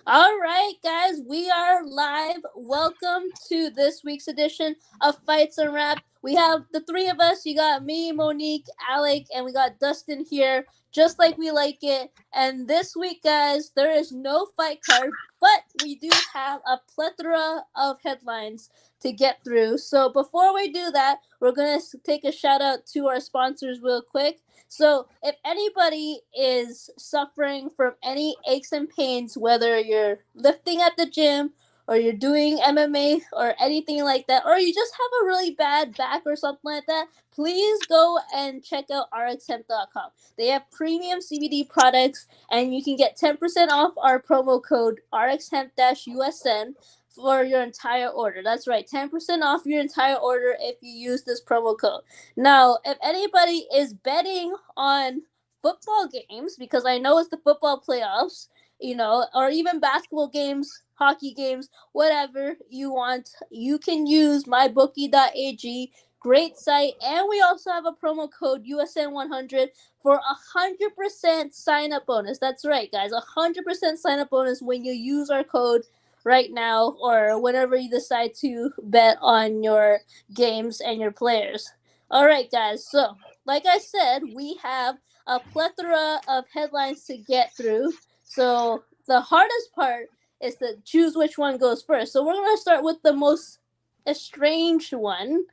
All right, guys, we are live. Welcome to this week's edition of Fights and Rap. We have the three of us. You got me, Monique, Alec, and we got Dustin here, just like we like it. And this week, guys, there is no fight card, but we do have a plethora of headlines to get through. So before we do that, we're going to take a shout out to our sponsors real quick. So, if anybody is suffering from any aches and pains, whether you're lifting at the gym or you're doing MMA or anything like that, or you just have a really bad back or something like that, please go and check out rxhemp.com. They have premium CBD products, and you can get 10% off our promo code rxhemp-usn for your entire order. That's right, 10% off your entire order if you use this promo code. Now, if anybody is betting on football games, because I know it's the football playoffs, or even basketball games, hockey games, whatever you want, you can use mybookie.ag. Great site, and we also have a promo code USN100 for 100% sign up bonus. That's right, guys, 100% sign up bonus when you use our code right now or whenever you decide to bet on your games and your players. All right, guys. So, like I said, we have a plethora of headlines to get through. So, the hardest part is to choose which one goes first. So, we're going to start with the most estranged one,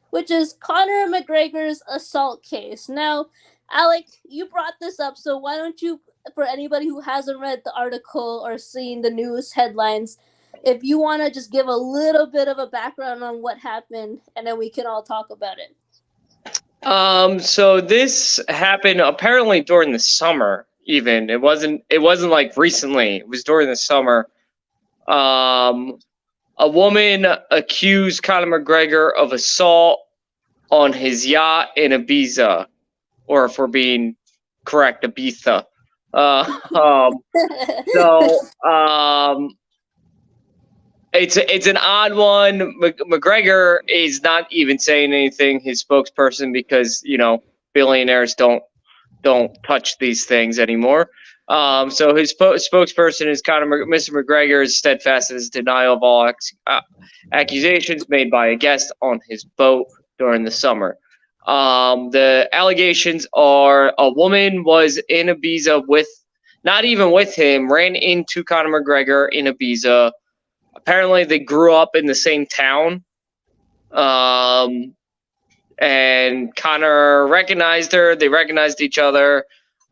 which is Conor McGregor's assault case. Now, Alec, you brought this up, so why don't you, for anybody who hasn't read the article or seen the news headlines, if you want to just give a little bit of a background on what happened, and then we can all talk about it. So this happened apparently during the summer. Even it wasn't like recently. It was during the summer. A woman accused Conor McGregor of assault on his yacht in Ibiza, or if we're being correct, Ibiza. Uh, um, so it's an odd one. McGregor is not even saying anything. His spokesperson, because billionaires don't touch these things anymore. So his spokesperson is Mr. McGregor is steadfast in his denial of all accusations made by a guest on his boat during the summer. The allegations are a woman was in Ibiza not even with him, ran into Conor McGregor in Ibiza. Apparently, they grew up in the same town. And Conor recognized her. They recognized each other.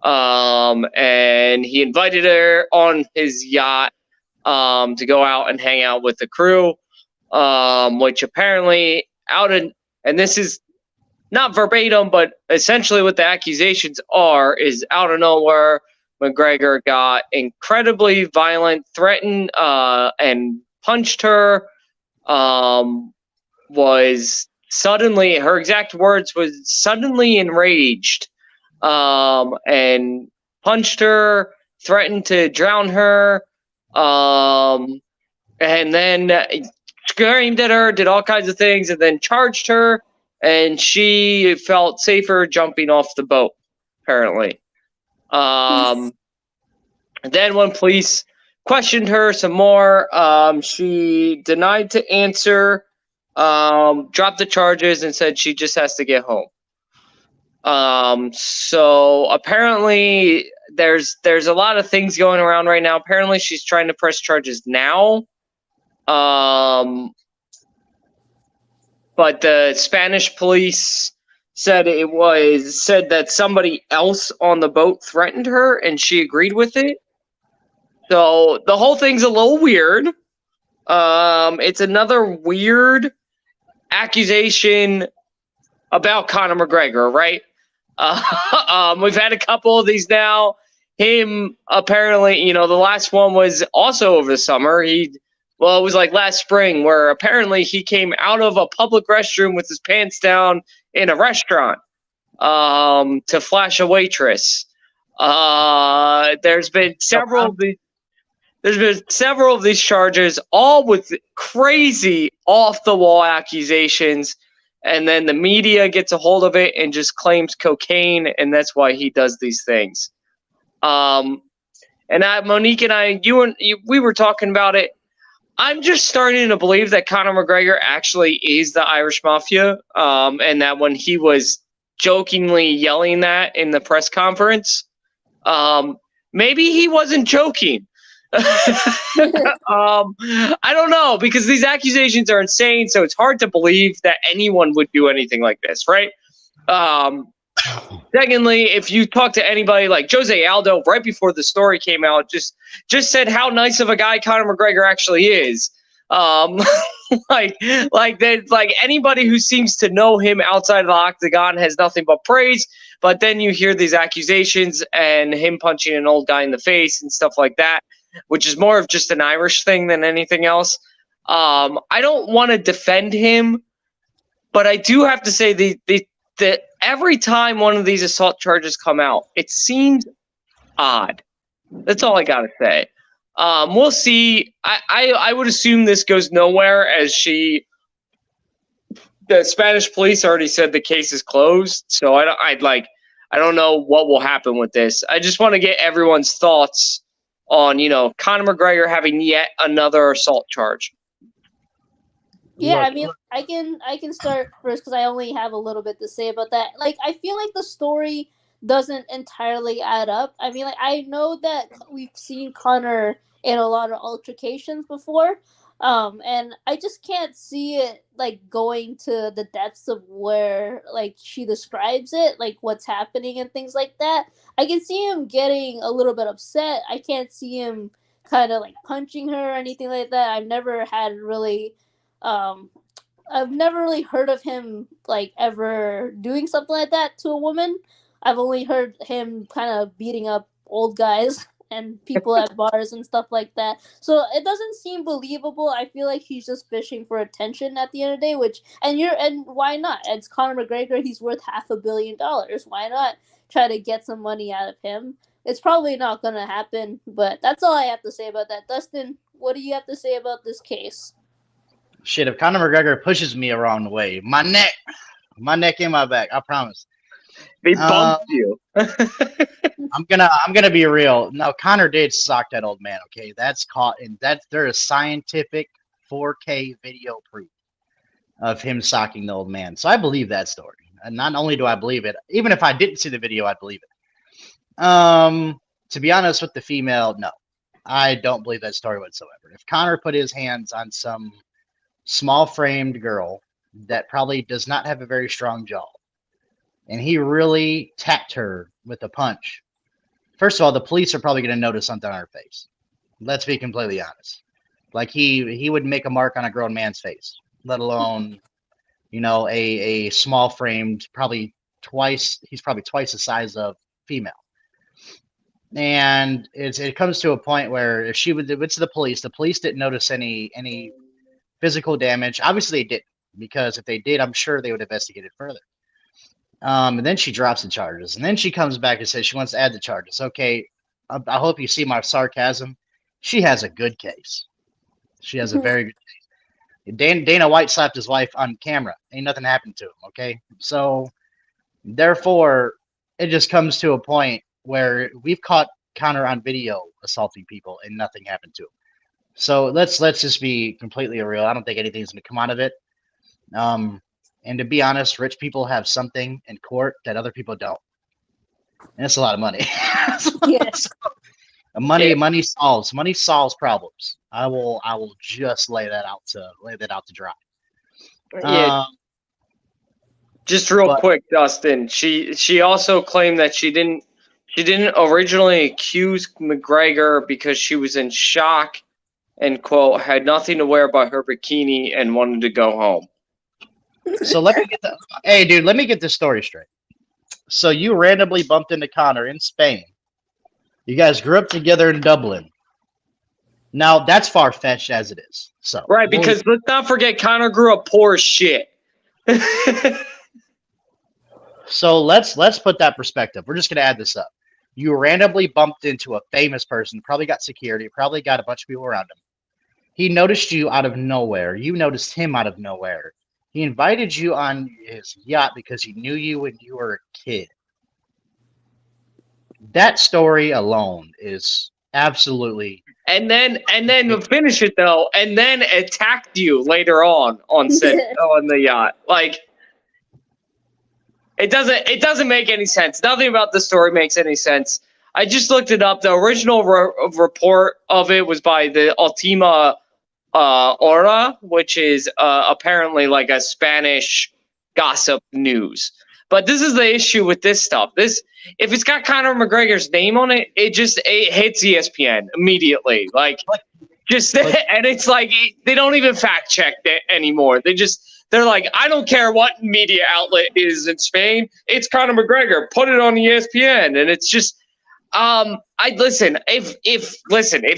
And he invited her on his yacht to go out and hang out with the crew, which apparently and this is not verbatim, but essentially what the accusations is out of nowhere, McGregor got incredibly violent, threatened, and punched her. Was suddenly, her exact words was suddenly enraged, and punched her, threatened to drown her, and then screamed at her, did all kinds of things, and then charged her, and she felt safer jumping off the boat, apparently. Then when police questioned her some more, she denied to answer, dropped the charges, and said she just has to get home. So apparently there's a lot of things going around right now. Apparently she's trying to press charges now. But the Spanish police said that somebody else on the boat threatened her, and she agreed with it. So the whole thing's a little weird. It's another weird accusation about Conor McGregor, right? We've had a couple of these now. Him, apparently, the last one was also over the summer. It was like last spring, where apparently he came out of a public restroom with his pants down in a restaurant to flash a waitress. There's been several of these charges, all with crazy off-the-wall accusations, and then the media gets a hold of it and just claims cocaine, and that's why he does these things. And Monique and I, we were talking about it. I'm just starting to believe that Conor McGregor actually is the Irish Mafia, and that when he was jokingly yelling that in the press conference, maybe he wasn't joking. I don't know, because these accusations are insane, so it's hard to believe that anyone would do anything like this, right? Secondly, if you talk to anybody like Jose Aldo right before the story came out, just said how nice of a guy Conor McGregor actually is. Like anybody who seems to know him outside of the octagon has nothing but praise. But then you hear these accusations and him punching an old guy in the face and stuff like that, which is more of just an Irish thing than anything else. I don't want to defend him, but I do have to say that every time one of these assault charges come out, it seems odd. That's all I gotta say. We'll see. I would assume this goes nowhere, as the Spanish police already said the case is closed. So I don't know what will happen with this. I just want to get everyone's thoughts on, Conor McGregor having yet another assault charge. Yeah, I mean, I can start first because I only have a little bit to say about that. Like, I feel like the story doesn't entirely add up. I mean, like, I know that we've seen Conor in a lot of altercations before, and I just can't see it like going to the depths of where like she describes it, like what's happening and things like that. I can see him getting a little bit upset. I can't see him kind of like punching her or anything like that. I've never really heard of him like ever doing something like that to a woman. I've only heard him kind of beating up old guys and people at bars and stuff like that. So it doesn't seem believable. I feel like he's just fishing for attention at the end of the day, and why not? It's Conor McGregor, he's worth $500 million. Why not try to get some money out of him? It's probably not going to happen, but that's all I have to say about that. Dustin, what do you have to say about this case? Shit, if Conor McGregor pushes me around the way, my neck in my back, I promise. He bumped you. I'm gonna be real. No, Conor did sock that old man. Okay, that's caught, and there is scientific 4K video proof of him socking the old man. So I believe that story. And not only do I believe it, even if I didn't see the video, I'd believe it. To be honest with the female, no, I don't believe that story whatsoever. If Conor put his hands on some small-framed girl that probably does not have a very strong jaw, and he really tapped her with a punch, first of all, the police are probably going to notice something on her face. Let's be completely honest. Like he would make a mark on a grown man's face, let alone, a small-framed, he's probably twice the size of female. And it comes to a point where if she went to the police didn't notice any physical damage. Obviously, they didn't, because if they did, I'm sure they would investigate it further. And then she drops the charges, and then she comes back and says she wants to add the charges. Okay, I hope you see my sarcasm. She has a good case. She has a very good case. Dana White slapped his wife on camera. Ain't nothing happened to him. Okay, so therefore, it just comes to a point where we've caught Conor on video assaulting people, and nothing happened to him. So let's just be completely real. I don't think anything's going to come out of it. And to be honest, rich people have something in court that other people don't, and it's a lot of money. Yes. Money solves problems. I will just lay that out to dry. Yeah. Just real quick, Dustin. She also claimed that she didn't originally accuse McGregor because she was in shock and, quote, had nothing to wear but her bikini and wanted to go home. So let me get this story straight. So you randomly bumped into Conor in Spain. You guys grew up together in Dublin. Now that's far-fetched as it is. So right, because let's not forget Conor grew up poor as shit. So let's put that perspective. We're just gonna add this up. You randomly bumped into a famous person, probably got security, probably got a bunch of people around him. He noticed you out of nowhere. You noticed him out of nowhere. He invited you on his yacht because he knew you when you were a kid. That story alone is Absolutely. And then finish it though, and then attacked you later on said on the yacht. Like it doesn't make any sense. Nothing about the story makes any sense. I just looked it up. The original report of it was by the Ultima Hora, which is apparently like a Spanish gossip news. But this is the issue with this stuff. If it's got Conor McGregor's name on it, it hits ESPN immediately. Like and it's like they don't even fact check it anymore. They're like, I don't care what media outlet is in Spain. It's Conor McGregor. Put it on ESPN, and it's just. If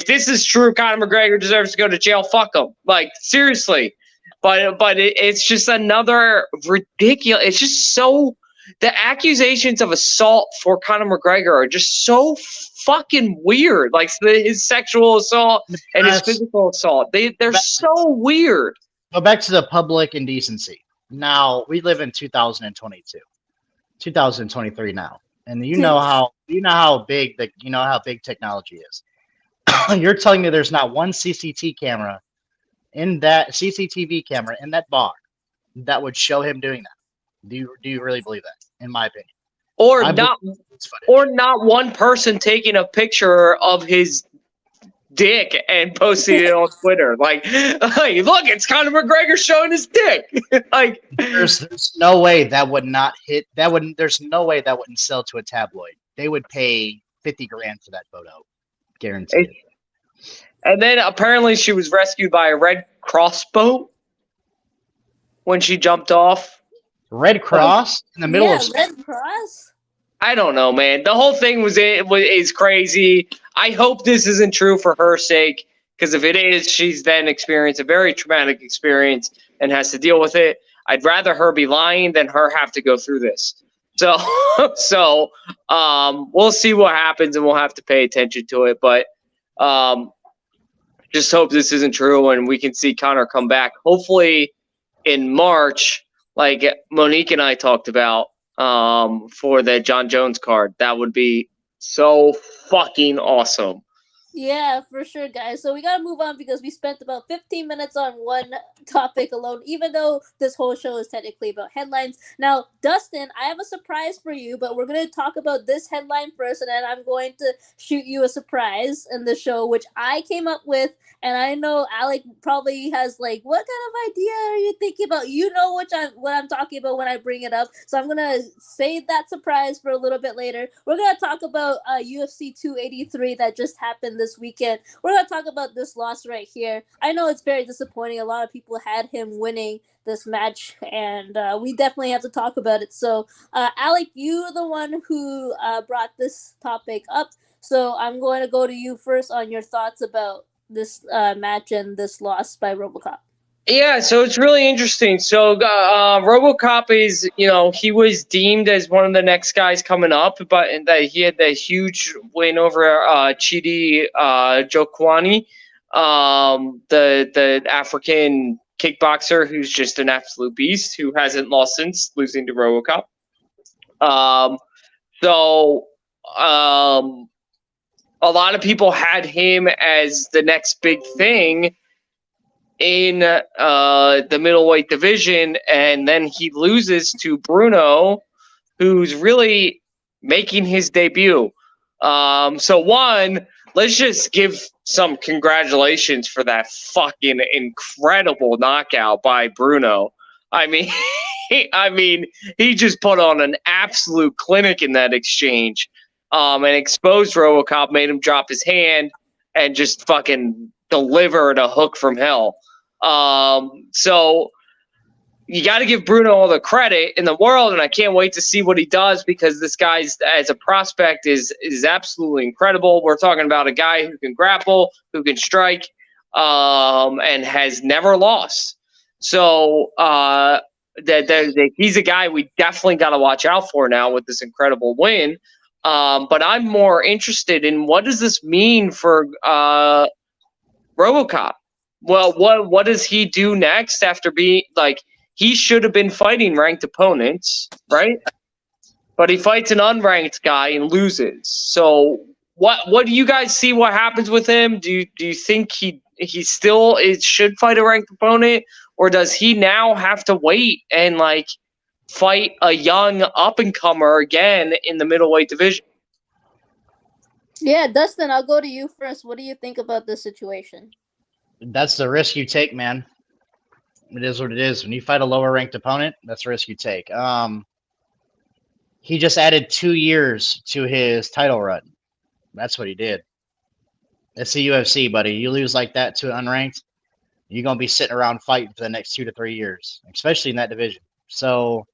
this is true, Conor McGregor deserves to go to jail. Fuck him. Like seriously, but it's just another ridiculous. It's just so the accusations of assault for Conor McGregor are just so fucking weird. Like his sexual assault and his physical assault, they're so weird. Go back to the public indecency. Now we live in 2022, 2023 now. And you know how big technology is. You're telling me there's not one CCTV camera in that bar that would show him doing that? Do you really believe that? In my opinion, or not one person taking a picture of his dick and posting it on Twitter. Like, look, it's Conor McGregor showing his dick. Like, there's no way that would not hit. There's no way that wouldn't sell to a tabloid. They would pay $50,000 for that photo, guaranteed. And then apparently she was rescued by a Red Cross boat when she jumped off. Red Cross in the middle of Red Cross. I don't know, man. The whole thing is crazy. I hope this isn't true for her sake, because if it is, she's then experienced a very traumatic experience and has to deal with it. I'd rather her be lying than her have to go through this. So we'll see what happens, and we'll have to pay attention to it. But just hope this isn't true, and we can see Conor come back, hopefully in March, like Monique and I talked about. For the John Jones card. That would be so fucking awesome. Yeah, for sure, guys. So we gotta move on because we spent about 15 minutes on one topic alone, even though this whole show is technically about headlines. Now, Dustin, I have a surprise for you, but we're gonna talk about this headline first, and then I'm going to shoot you a surprise in the show, which I came up with. And I know Alec probably has like, what kind of idea are you thinking about? You know what I'm talking about when I bring it up. So I'm gonna save that surprise for a little bit later. We're gonna talk about UFC 283 that just happened this weekend. We're gonna talk about this loss right here. I know it's very disappointing. A lot of people had him winning this match, and we definitely have to talk about it. So Alec, you're the one who brought this topic up. So I'm going to go to you first on your thoughts about this match and this loss by RoboCop. Yeah, so it's really interesting. So RoboCop is, he was deemed as one of the next guys coming up, but that he had that huge win over Chidi Jokwani, the African kickboxer who's just an absolute beast, who hasn't lost since losing to RoboCop. A lot of people had him as the next big thing in the middleweight division, and then he loses to Bruno, who's really making his debut. Let's just give some congratulations for that fucking incredible knockout by Bruno. I mean, he just put on an absolute clinic in that exchange. And exposed RoboCop, made him drop his hand, and just fucking delivered a hook from hell. So you got to give Bruno all the credit in the world, and I can't wait to see what he does, because this guy, as a prospect, is absolutely incredible. We're talking about a guy who can grapple, who can strike, and has never lost. So he's a guy we definitely got to watch out for now with this incredible win. But I'm more interested in, what does this mean for RoboCop? Well, what does he do next after being he should have been fighting ranked opponents, right? But he fights an unranked guy and loses. So what do you guys see? What happens with him? Do you think he still should fight a ranked opponent, or does he now have to wait and like fight a young up and comer again in the middleweight division? Yeah, Dustin, I'll go to you first. What do you think about this situation? That's the risk you take, man. It is what it is. When you fight a lower ranked opponent, that's the risk you take. He just added 2 years to his title run. That's what he did. It's the UFC, buddy. You lose like that to an unranked, you're gonna be sitting around fighting for the next 2 to 3 years, especially in that division. So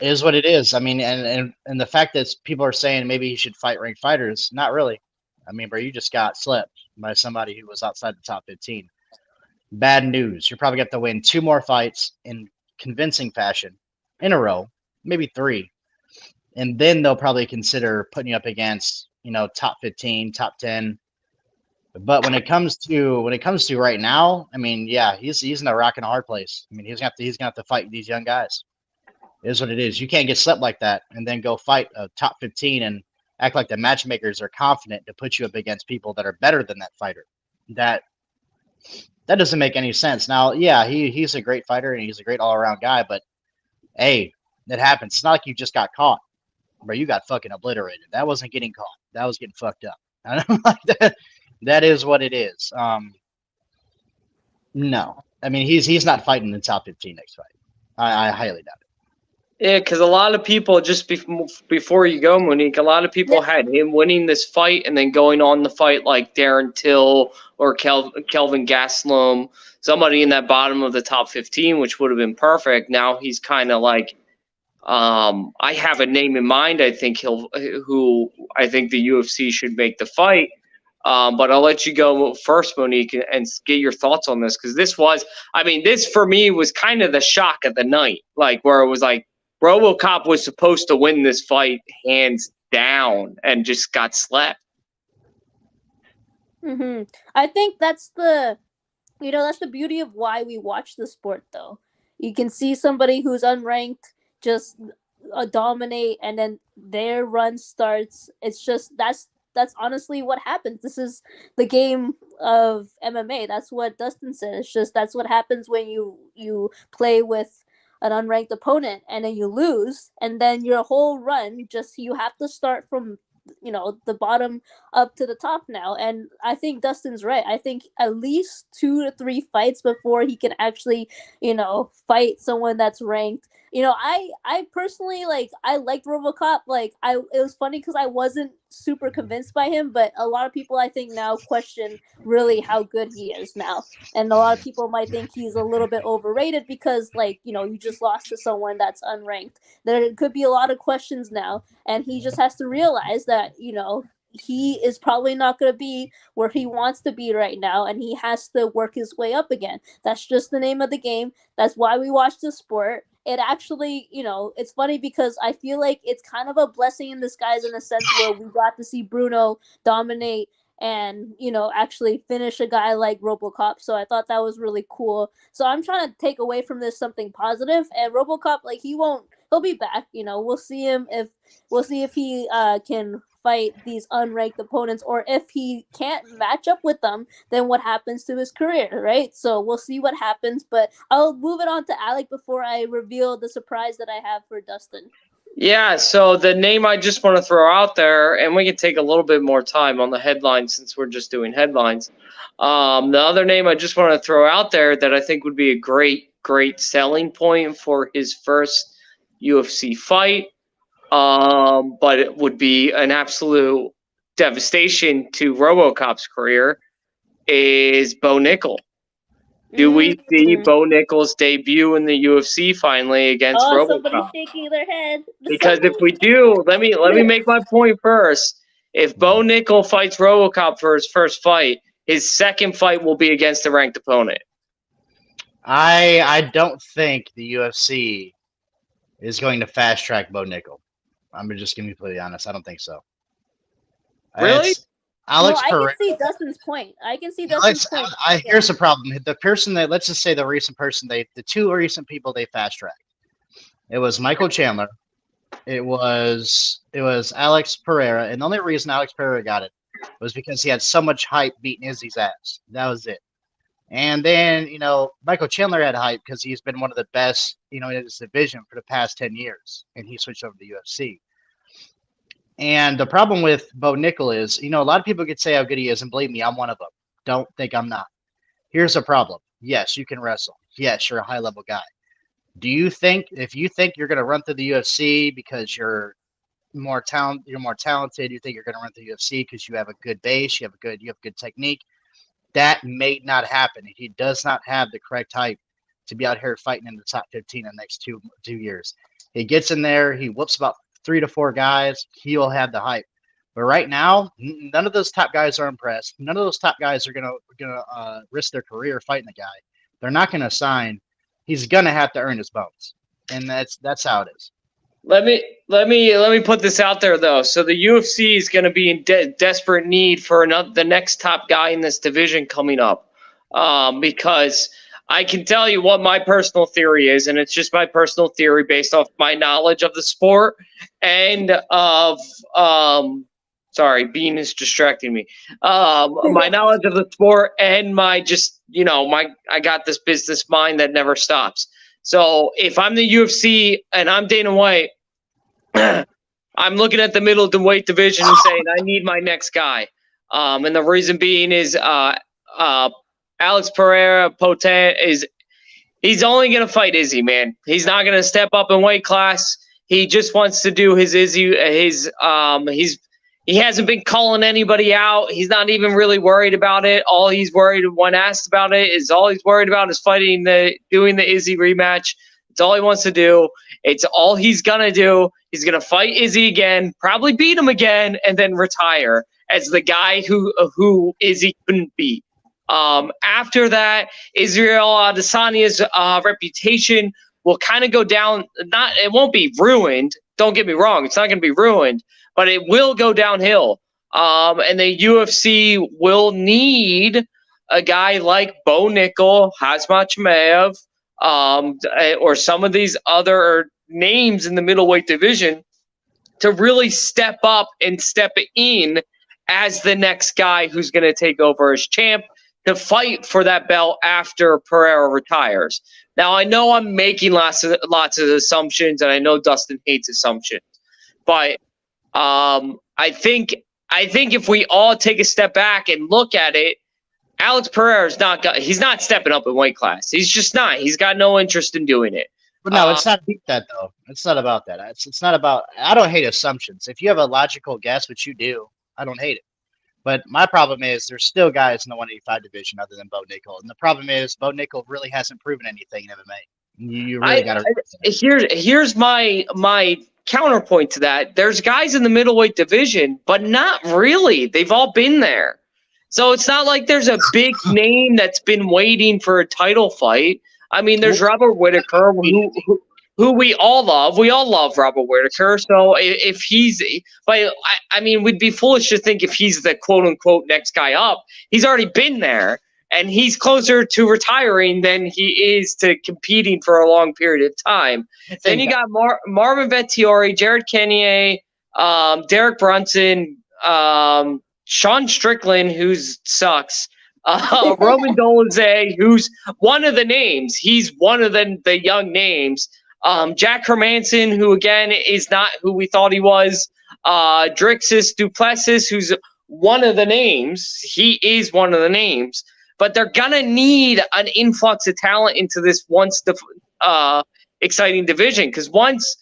it is what it is. I mean, and the fact that people are saying maybe he should fight ranked fighters, not really. I mean, bro, you just got slept by somebody who was outside the top 15. Bad news. You're probably going to win 2 more fights in convincing fashion in a row, maybe 3. And then they'll probably consider putting you up against, top 15, top 10. But when it comes to right now, I mean, yeah, he's in a rock and a hard place. I mean, he's gonna have to fight these young guys. It is what it is. You can't get slept like that and then go fight a top 15 and act like the matchmakers are confident to put you up against people that are better than that fighter. That doesn't make any sense. Now, yeah, he's a great fighter and he's a great all-around guy, but hey, it happens. It's not like you just got caught, bro. You got fucking obliterated. That wasn't getting caught. That was getting fucked up. I don't like that. That is what it is. No, I mean he's not fighting the top 15 next fight. I highly doubt it. Yeah, because a lot of people, just before you go, Monique, a lot of people had him winning this fight and then going on the fight like Darren Till or Kelvin Gastelum, somebody in that bottom of the top 15, which would have been perfect. Now he's kind of like, I have a name in mind. I think who I think the UFC should make the fight. But I'll let you go first, Monique, and get your thoughts on this, because this for me was kind of the shock of the night, like where it was like, RoboCop was supposed to win this fight hands down and just got slept. I think that's the beauty of why we watch the sport, though. You can see somebody who's unranked just dominate, and then their run starts. It's just that's honestly what happens. This is the game of MMA. That's what Dustin said. It's just that's what happens when you play with an unranked opponent and then you lose, and then your whole run you have to start from the bottom up to the top now. And I think Dustin's right. I think at least 2 to 3 fights before he can actually fight someone that's ranked. I personally I liked RoboCop. It was funny because I wasn't super convinced by him, but a lot of people I think now question really how good he is now, and a lot of people might think he's a little bit overrated because you just lost to someone that's unranked. There could be a lot of questions now, and he just has to realize that he is probably not going to be where he wants to be right now, and he has to work his way up again. That's just the name of the game. That's why we watch the sport. It actually, it's funny because I feel like it's kind of a blessing in disguise in a sense where we got to see Bruno dominate and, actually finish a guy like RoboCop. So I thought that was really cool. So I'm trying to take away from this something positive, and RoboCop, he'll be back. We'll see if he can fight these unranked opponents, or if he can't match up with them, then what happens to his career, right? So we'll see what happens, but I'll move it on to Alec before I reveal the surprise that I have for Dustin. Yeah, so the name I just want to throw out there, and we can take a little bit more time on the headlines since we're just doing headlines. The other name I just want to throw out there that I think would be a great selling point for his first UFC fight, but it would be an absolute devastation to RoboCop's career, is Bo Nickel. Do we see Bo Nickel's debut in the UFC finally against RoboCop? Somebody's shaking their head. Because if we do, let me make my point first. If Bo Nickel fights RoboCop for his first fight, his second fight will be against a ranked opponent. I don't think the UFC is going to fast track Bo Nickel. I'm just going to be completely honest. I don't think so. Really? Alex Pereira. I can see Dustin's point. Here's the problem. The person that, let's just say the recent person, the 2 recent people they fast tracked. It was Michael Chandler It was Alex Pereira, and the only reason Alex Pereira got it was because he had so much hype beating Izzy's ass. That was it. And then, Michael Chandler had hype because he's been one of the best, in his division for the past 10 years, and he switched over to the UFC. And the problem with Bo Nickel is, a lot of people could say how good he is, and believe me, I'm one of them. Don't think I'm not. Here's the problem. Yes, you can wrestle. Yes, you're a high-level guy. If you think you're going to run through the UFC because you're more talented, you think you're going to run through the UFC because you have a good base, you have good technique, that may not happen. He does not have the correct hype to be out here fighting in the top 15 in the next 2 years. He gets in there, he whoops about 3 to 4 guys, he'll have the hype. But right now, none of those top guys are impressed. None of those top guys are gonna risk their career fighting the guy. They're not gonna sign. He's gonna have to earn his bones, and that's how it is. Let me put this out there though. So the UFC is going to be in desperate need for the next top guy in this division coming up, because I can tell you what my personal theory is, and it's just my personal theory based off my knowledge of the sport and of sorry, Bean is distracting me. My knowledge of the sport and my just I got this business mind that never stops. So if I'm the UFC and I'm Dana White, I'm looking at the middleweight division and saying I need my next guy. And the reason being is Alex Pereira Potent he's only gonna fight Izzy, man. He's not gonna step up in weight class. He just wants to do his Izzy. He hasn't been calling anybody out. He's not even really worried about it. All he's worried when asked about it is fighting doing the Izzy rematch. It's all he wants to do. It's all he's gonna do. He's gonna fight Izzy again, probably beat him again, and then retire as the guy who Izzy couldn't beat. After that, Israel Adesanya's reputation will kind of go down. It won't be ruined. Don't get me wrong. It's not going to be ruined, but it will go downhill. And the UFC will need a guy like Bo Nickel, Khamzat Chimaev, or some of these other names in the middleweight division to really step up and step in as the next guy who's going to take over as champ to fight for that belt after Pereira retires. Now, I know I'm making lots of assumptions, and I know Dustin hates assumptions, but I think if we all take a step back and look at it, Alex Pereira he's not stepping up in weight class. He's just not. He's got no interest in doing it. But no, it's not that though. It's not about that. It's not about. I don't hate assumptions. If you have a logical guess, which you do, I don't hate it. But my problem is there's still guys in the 185 division other than Bo Nickel, and the problem is Bo Nickel really hasn't proven anything in MMA. You really got to. Here's my counterpoint to that. There's guys in the middleweight division, but not really. They've all been there, so it's not like there's a big name that's been waiting for a title fight. I mean, there's Robert Whitaker, who we all love. We all love Robert Whitaker. So if he's, but I mean, we'd be foolish to think if he's the quote unquote next guy up. He's already been there, and he's closer to retiring than he is to competing for a long period of time. Then you got Marvin Vettori, Jared Cannonier, Derek Brunson, Sean Strickland, who sucks. Roman Dolezal, who's one of the names. He's one of the young names. Jack Hermanson, who again is not who we thought he was. Drixus Duplessis, who's one of the names. He is one of the names. But they're gonna need an influx of talent into this exciting division, because once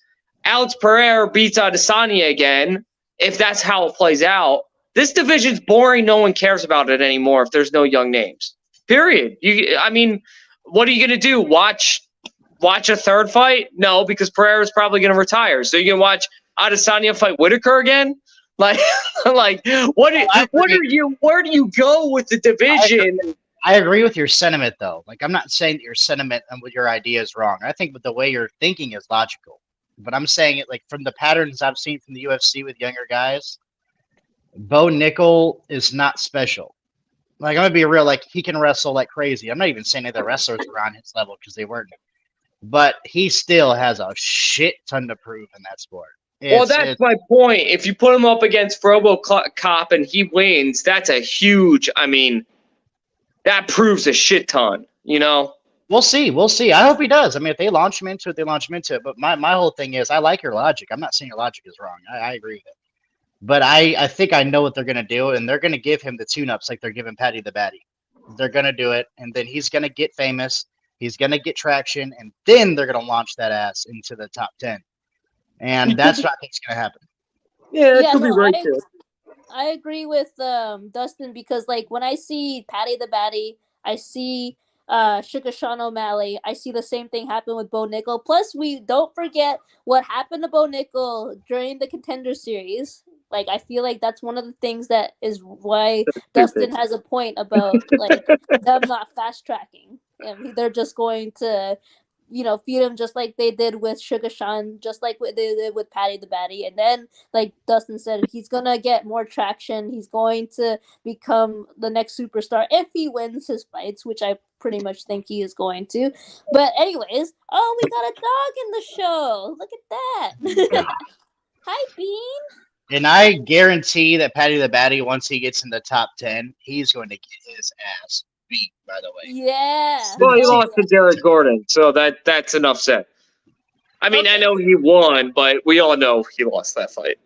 Alex Pereira beats Adesanya again, if that's how it plays out, this division's boring. No one cares about it anymore if there's no young names. Period. I mean, what are you gonna do? Watch a third fight? No, because Pereira's probably gonna retire. So you can watch Adesanya fight Whitaker again? Where do you go with the division? I agree with your sentiment though. Like, I'm not saying that your sentiment and what your idea is wrong. I think the way you're thinking is logical. But I'm saying it like from the patterns I've seen from the UFC with younger guys, Bo Nickel is not special. Like, I'm gonna be real, like he can wrestle like crazy. I'm not even saying that the wrestlers were on his level because they weren't. But he still has a shit ton to prove in that sport. Well, that's my point. If you put him up against RoboCop and he wins, that's a huge. I mean, that proves a shit ton. You know. We'll see. We'll see. I hope he does. I mean, if they launch him into it, they launch him into it. But my whole thing is, I like your logic. I'm not saying your logic is wrong. I agree with it. But I think I know what they're going to do, and they're going to give him the tune-ups like they're giving Patty the Batty. They're going to do it, and then he's going to get famous. He's going to get traction, and then they're going to launch that ass into the top 10. And that's what I think is going to happen. Yeah, that could be right too. I agree with Dustin because, like, when I see Patty the Batty, I see Sugar Sean O'Malley. I see the same thing happen with Bo Nickel. Plus, we don't forget what happened to Bo Nickel during the Contender Series. Like, I feel like that's one of the things that is why Dustin has a point about like them not fast tracking. They're just going to, feed him just like they did with Sugar Sean, just like what they did with Patty the Batty. And then, like Dustin said, he's gonna get more traction. He's going to become the next superstar if he wins his fights, which I pretty much think he is going to. But anyways, we got a dog in the show. Look at that. Hi, Bean. And I guarantee that Patty the Batty, once he gets in the top 10, he's going to get his ass beat, by the way. Yeah. Well, he lost to Derek Gordon, so that's enough said. I mean, okay. I know he won, but we all know he lost that fight.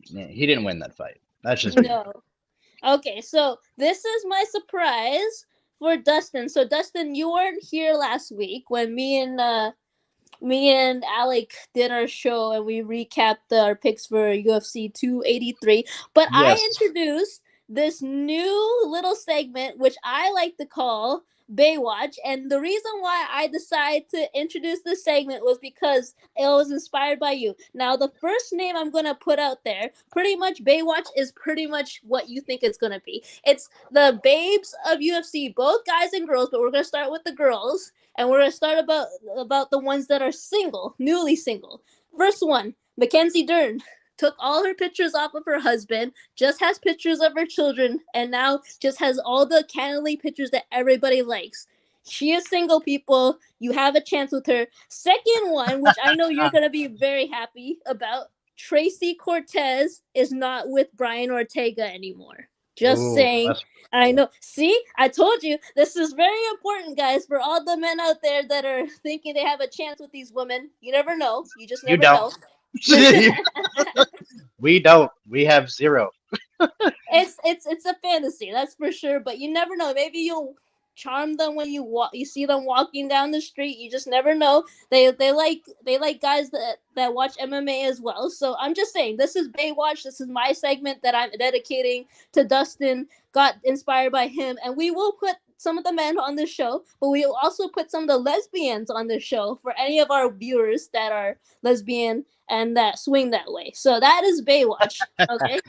Yeah, he didn't win that fight. That's just no. Okay, so this is my surprise for Dustin. So, Dustin, you weren't here last week when me and Alec did our show and we recapped our picks for UFC 283. But yes. I introduced this new little segment, which I like to call Baywatch. And the reason why I decided to introduce this segment was because it was inspired by you. Now, the first name I'm going to put out there, pretty much Baywatch is pretty much what you think it's going to be. It's the babes of UFC, both guys and girls, but we're going to start with the girls. And we're going to start about the ones that are single, newly single. First one, Mackenzie Dern. Took all her pictures off of her husband, just has pictures of her children, and now just has all the candidly pictures that everybody likes. She is single, people. You have a chance with her. Second one, which I know you're going to be very happy about, Tracy Cortez is not with Brian Ortega anymore. Just saying. I know. See, I told you this is very important, guys, for all the men out there that are thinking they have a chance with these women. You never know. You just never know. We don't. We have zero. It's a fantasy, that's for sure. But you never know. Maybe you'll charm them when you see them walking down the street. You just never know. They like guys that watch MMA as well. So I'm just saying, this is Baywatch. This is my segment that I'm dedicating to Dustin. Got inspired by him, and we will put some of the men on the show, but we will also put some of the lesbians on the show for any of our viewers that are lesbian and that swing that way. So that is Baywatch. Okay.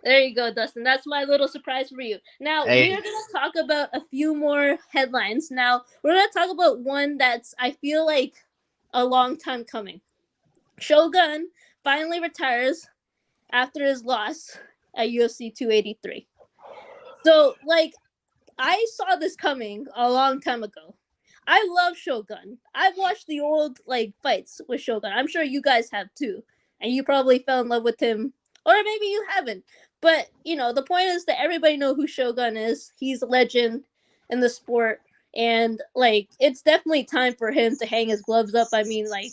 There you go, Dustin. That's my little surprise for you. Now, we're going to talk about a few more headlines. Now, we're going to talk about one that's, I feel like, a long time coming. Shogun finally retires after his loss at UFC 283. So, like, I saw this coming a long time ago. I love Shogun. I've watched the old, like, fights with Shogun. I'm sure you guys have, too. And you probably fell in love with him. Or maybe you haven't. But, the point is that everybody know who Shogun is. He's a legend in the sport. And, like, it's definitely time for him to hang his gloves up. I mean, like,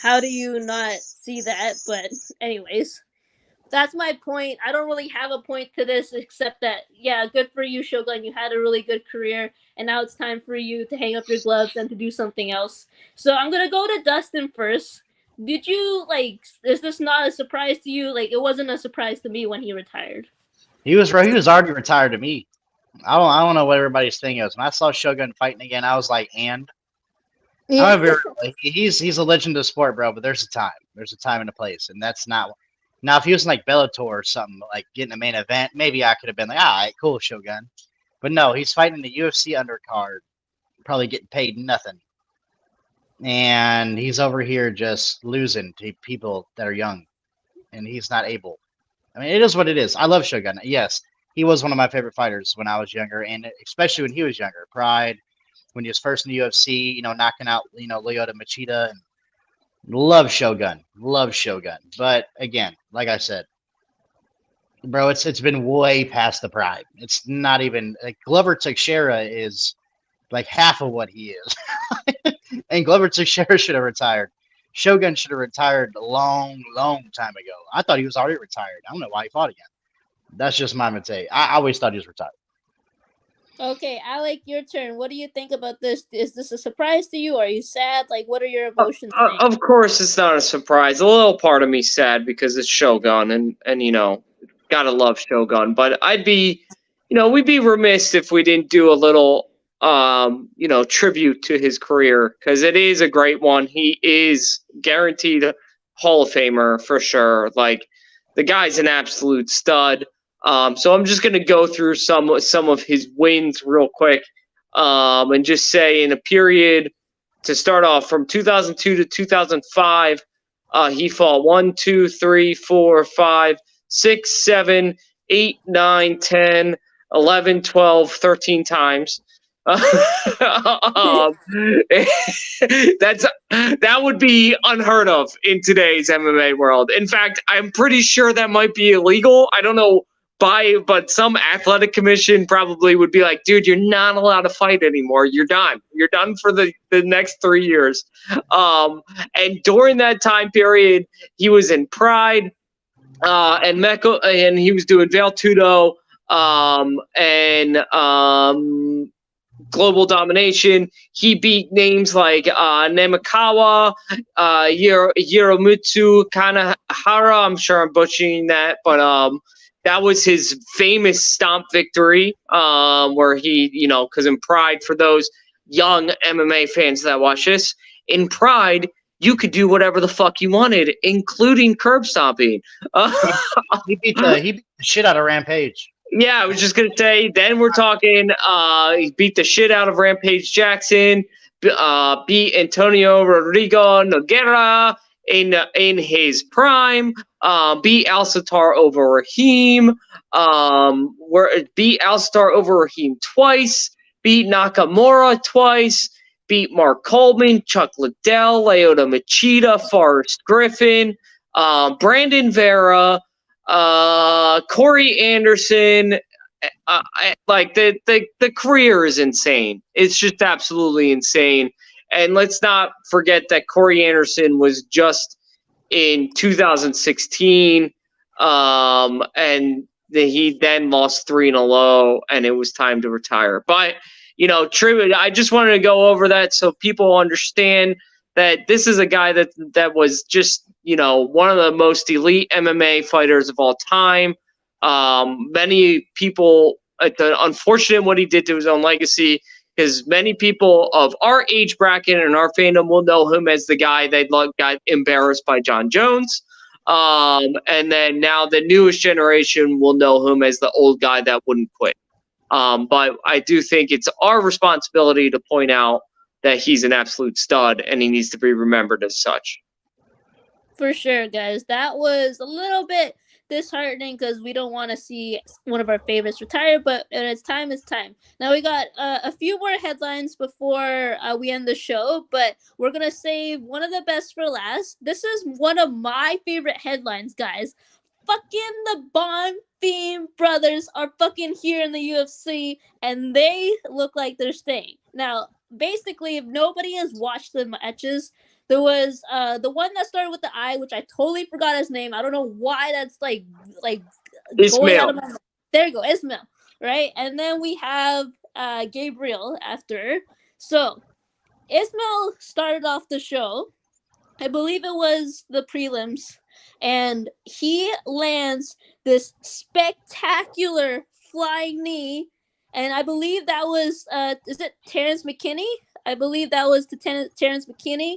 how do you not see that? But anyways, that's my point. I don't really have a point to this except that, yeah, good for you, Shogun. You had a really good career. And now it's time for you to hang up your gloves and to do something else. So I'm going to go to Dustin first. Did you, like, is this not a surprise to you? Like, it wasn't a surprise to me when he retired. He was already retired to me. I don't know what everybody's thing is. When I saw Shogun fighting again, I was like, and? Yeah. However, he's a legend of sport, bro, but there's a time. There's a time and a place, and that's not. Now, if he was in, like, Bellator or something, like getting a main event, maybe I could have been like, all right, cool, Shogun. But no, he's fighting the UFC undercard, probably getting paid nothing. And he's over here just losing to people that are young, and he's not able. I mean, it is what it is. I love Shogun. Yes, he was one of my favorite fighters when I was younger, and especially when he was younger. Pride, when he was first in the UFC, knocking out, Lyoto Machida. And Love Shogun. But again, like I said, bro, it's been way past the prime. It's not even like Glover Teixeira is like half of what he is. And Glover Teixeira should have retired. Shogun should have retired a long, long time ago. I thought he was already retired. I don't know why he fought again. That's just my mistake. I always thought he was retired. Okay, Alec, your turn. What do you think about this? Is this a surprise to you? Are you sad? Like, what are your emotions? Of course, it's not a surprise. A little part of me sad because it's Shogun, and you know, gotta love Shogun. But I'd be, you know, we'd be remiss if we didn't do a little, you know, tribute to his career because it is a great one. He is guaranteed Hall of Famer for sure. Like the guy's an absolute stud. So I'm just gonna go through some of his wins real quick, and just say in a period to start off from 2002 to 2005, he fought 1, 2, 3, 4, 5, 6, 7, 8, 9, 10, 11, 12, 13 times. That would be unheard of in today's MMA world. In fact, I'm pretty sure that might be illegal. I don't know but some athletic commission probably would be like, dude, you're not allowed to fight anymore. You're done. You're done for the next 3 years. And during that time period, he was in Pride and Mecca, and he was doing Vale Tudo and Global Domination. He beat names like Namikawa, Hiromitsu Kanehara. I'm sure I'm butchering that, but that was his famous stomp victory, where he, you know, because in Pride, for those young MMA fans that watch this, in Pride, you could do whatever the fuck you wanted, including curb stomping. He beat the shit out of Rampage. Yeah, I was just gonna say. Then we're talking. He beat the shit out of Rampage Jackson. Beat Antonio Rodrigo Nogueira in his prime. Beat Al-Sattar over Raheem. Beat Al-Sattar over Raheem twice. Beat Nakamura twice. Beat Mark Coleman, Chuck Liddell, Lyoto Machida, Forrest Griffin, Brandon Vera, Corey Anderson. Like the career is insane. It's just absolutely insane. And let's not forget that Corey Anderson was just in 2016, and he then lost 3 in a row, and it was time to retire. But you know, I just wanted to go over that so people understand that this is a guy that was just, you know, one of the most elite MMA fighters of all time. Many people, unfortunate what he did to his own legacy, because many people of our age bracket and our fandom will know him as the guy that got embarrassed by John Jones. And then now the newest generation will know him as the old guy that wouldn't quit. But I do think it's our responsibility to point out that he's an absolute stud and he needs to be remembered as such. For sure, guys. That was a little bit disheartening because we don't want to see one of our favorites retire, but when it's time, it's time. Now we got a few more headlines before we end the show, but we're going to save one of the best for last. This is one of my favorite headlines, guys. Fucking the Bonfim brothers are fucking here in the UFC, and they look like they're staying. Now, basically, if nobody has watched the matches, there was the one that started with the I, which I totally forgot his name. I don't know why that's like going out of my mind. There you go, Ismail, right? And then we have Gabriel after. So Ismail started off the show. I believe it was the prelims, and he lands this spectacular flying knee, and I believe that was is it Terrence McKinney? I believe that was to Terrence McKinney,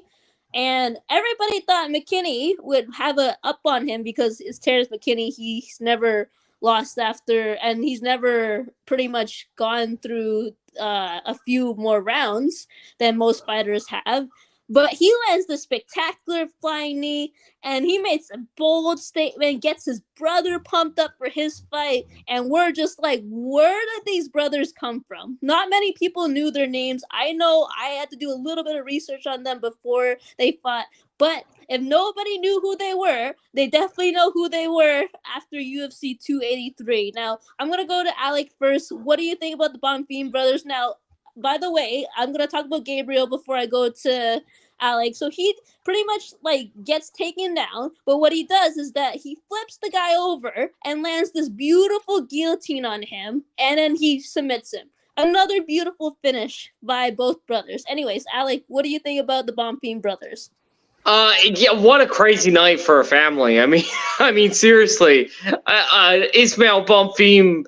and everybody thought McKinney would have a up on him because it's Terrence McKinney. He's never lost after, and he's never pretty much gone through a few more rounds than most fighters have. But he lands the spectacular flying knee, and he makes a bold statement, gets his brother pumped up for his fight, and we're just like, where did these brothers come from? Not many people knew their names. I know I had to do a little bit of research on them before they fought, but if nobody knew who they were, they definitely know who they were after UFC 283. Now, I'm going to go to Alec first. What do you think about the Bonfim brothers? Now, by the way, I'm going to talk about Gabriel before I go to Alec. So he pretty much like gets taken down, but what he does is that he flips the guy over and lands this beautiful guillotine on him, and then he submits him. Another beautiful finish by both brothers. Anyways, Alec, what do you think about the Bonfim brothers? Yeah, what a crazy night for a family. I mean, seriously, Ismail Bonfim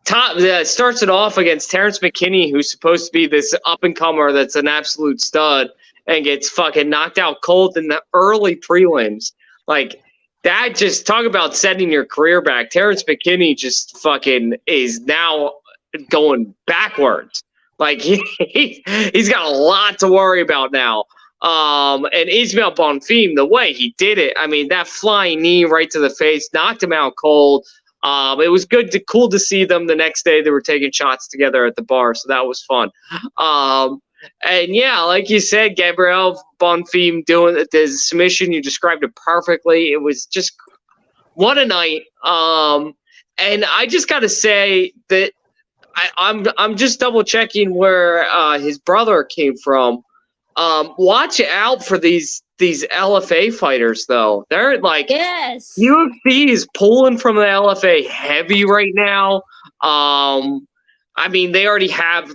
starts it off against Terrence McKinney, who's supposed to be this up and comer that's an absolute stud, and gets fucking knocked out cold in the early prelims. Like that, just talk about setting your career back. Terrence McKinney just fucking is now going backwards. Like he's got a lot to worry about now. And Ismail Bonfim, the way he did it, I mean, that flying knee right to the face knocked him out cold. It was cool to see them the next day. They were taking shots together at the bar, so that was fun. And yeah, like you said, Gabriel Bonfim doing the submission, you described it perfectly. It was just what a night. And I just got to say that I'm just double checking where his brother came from. Watch out for these LFA fighters, though. They're like, yes, UFC is pulling from the LFA heavy right now. I mean, they already have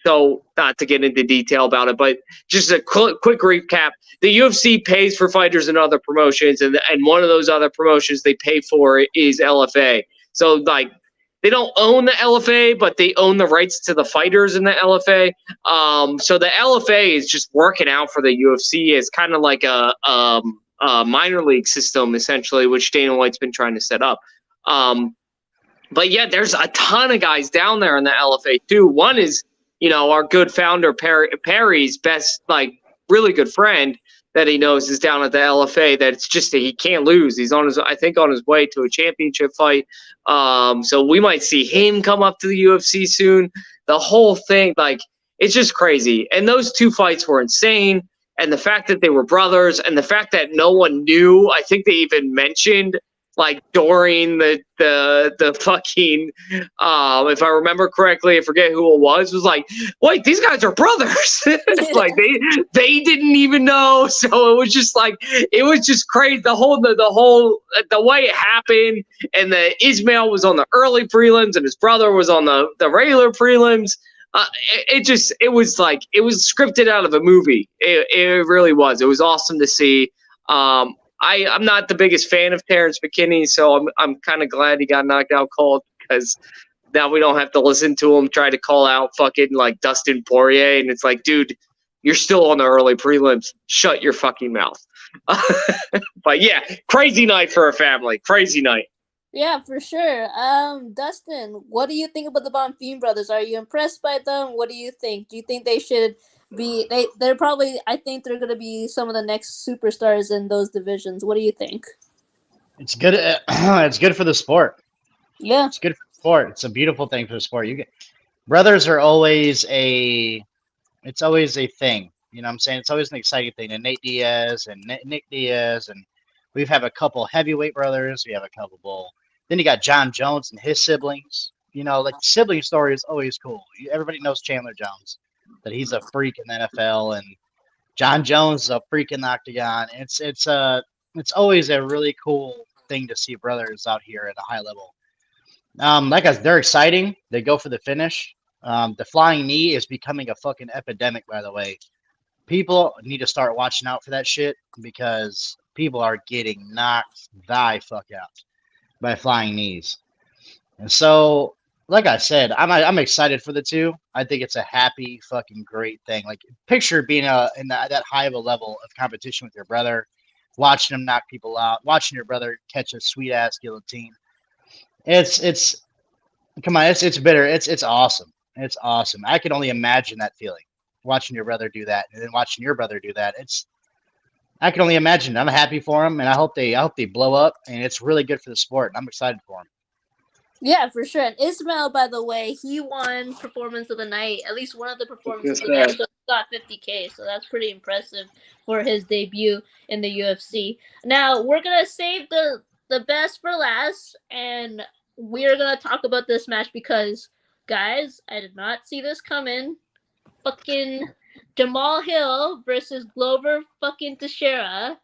so not to get into detail about it, but just a quick recap. The UFC pays for fighters in other promotions, and one of those other promotions they pay for is LFA. So they don't own the LFA, but they own the rights to the fighters in the LFA. So the LFA is just working out for the UFC as kind of like a minor league system, essentially, which Dana White's been trying to set up. But yeah, there's a ton of guys down there in the LFA too. One is, our good founder Perry's best, really good friend that he knows is down at the LFA. That it's just that he can't lose. He's on his way to a championship fight. So we might see him come up to the UFC soon. The whole thing, it's just crazy. And those two fights were insane. And the fact that they were brothers, and the fact that no one knew, I think they even mentioned during the fucking if I remember correctly, I forget who it was wait, these guys are brothers. They didn't even know. So it was just crazy. The way it happened, and the Ismail was on the early prelims and his brother was on the regular prelims. It was scripted out of a movie. It really was. It was awesome to see. I'm not the biggest fan of Terrence McKinney, so I'm kind of glad he got knocked out cold, because now we don't have to listen to him try to call out fucking Dustin Poirier, and it's dude, you're still on the early prelims. Shut your fucking mouth. But yeah, crazy night for a family. Crazy night. Yeah, for sure. Dustin, what do you think about the Bonfim brothers? Are you impressed by them? What do you think? Do you think they should be? They're probably. I think they're going to be some of the next superstars in those divisions. What do you think? It's good. It's good for the sport. Yeah, it's good for the sport. It's a beautiful thing for the sport. Brothers are always it's always a thing. You know what I'm saying? It's always an exciting thing. And Nate Diaz and Nick Diaz, and we've had a couple heavyweight brothers. We have a couple. Then you got John Jones and his siblings. The sibling story is always cool. Everybody knows Chandler Jones, that he's a freak in the NFL, and John Jones is a freak in the octagon. It's always a really cool thing to see brothers out here at a high level. They're exciting. They go for the finish. The flying knee is becoming a fucking epidemic, by the way. People need to start watching out for that shit, because people are getting knocked the fuck out by flying knees. And so, like I said, I'm excited for the two. I think it's a happy, fucking great thing. Picture being in that high of a level of competition with your brother, watching him knock people out, watching your brother catch a sweet ass guillotine. It's come on, it's bitter. It's awesome. It's awesome. I can only imagine that feeling, watching your brother do that, and then watching your brother do that. I can only imagine. I'm happy for them, and I hope they blow up, and it's really good for the sport. I'm excited for them. Yeah, for sure. And Ismail, by the way, he won Performance of the Night. At least one of the performances of the night. So he got 50K. So that's pretty impressive for his debut in the UFC. Now we're gonna save the best for last, and we're gonna talk about this match because, guys, I did not see this coming. Fucking Jamal Hill versus Glover fucking Teixeira.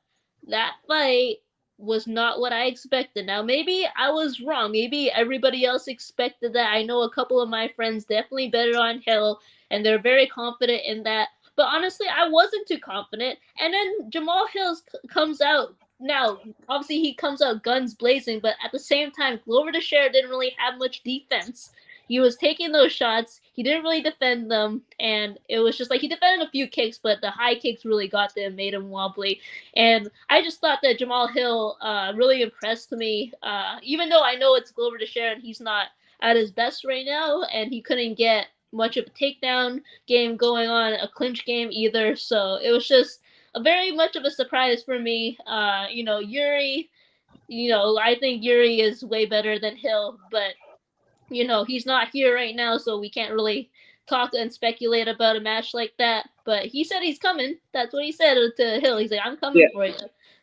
That fight was not what I expected. Now, maybe I was wrong. Maybe everybody else expected that. I know a couple of my friends definitely betted on Hill, and they're very confident in that. But honestly, I wasn't too confident. And then Jamal Hill comes out. Now, obviously, he comes out guns blazing, but at the same time, Glover Teixeira didn't really have much defense. He was taking those shots. He didn't really defend them, and it was just like he defended a few kicks, but the high kicks really got them, made him wobbly. And I just thought that Jamal Hill really impressed me, even though I know it's Glover Teixeira and he's not at his best right now, and he couldn't get much of a takedown game going on, a clinch game either. So it was just a very much of a surprise for me. Yuri, I think Yuri is way better than Hill, but he's not here right now, so we can't really talk and speculate about a match like that. But he said he's coming. That's what he said to Hill. He's like, I'm coming for you.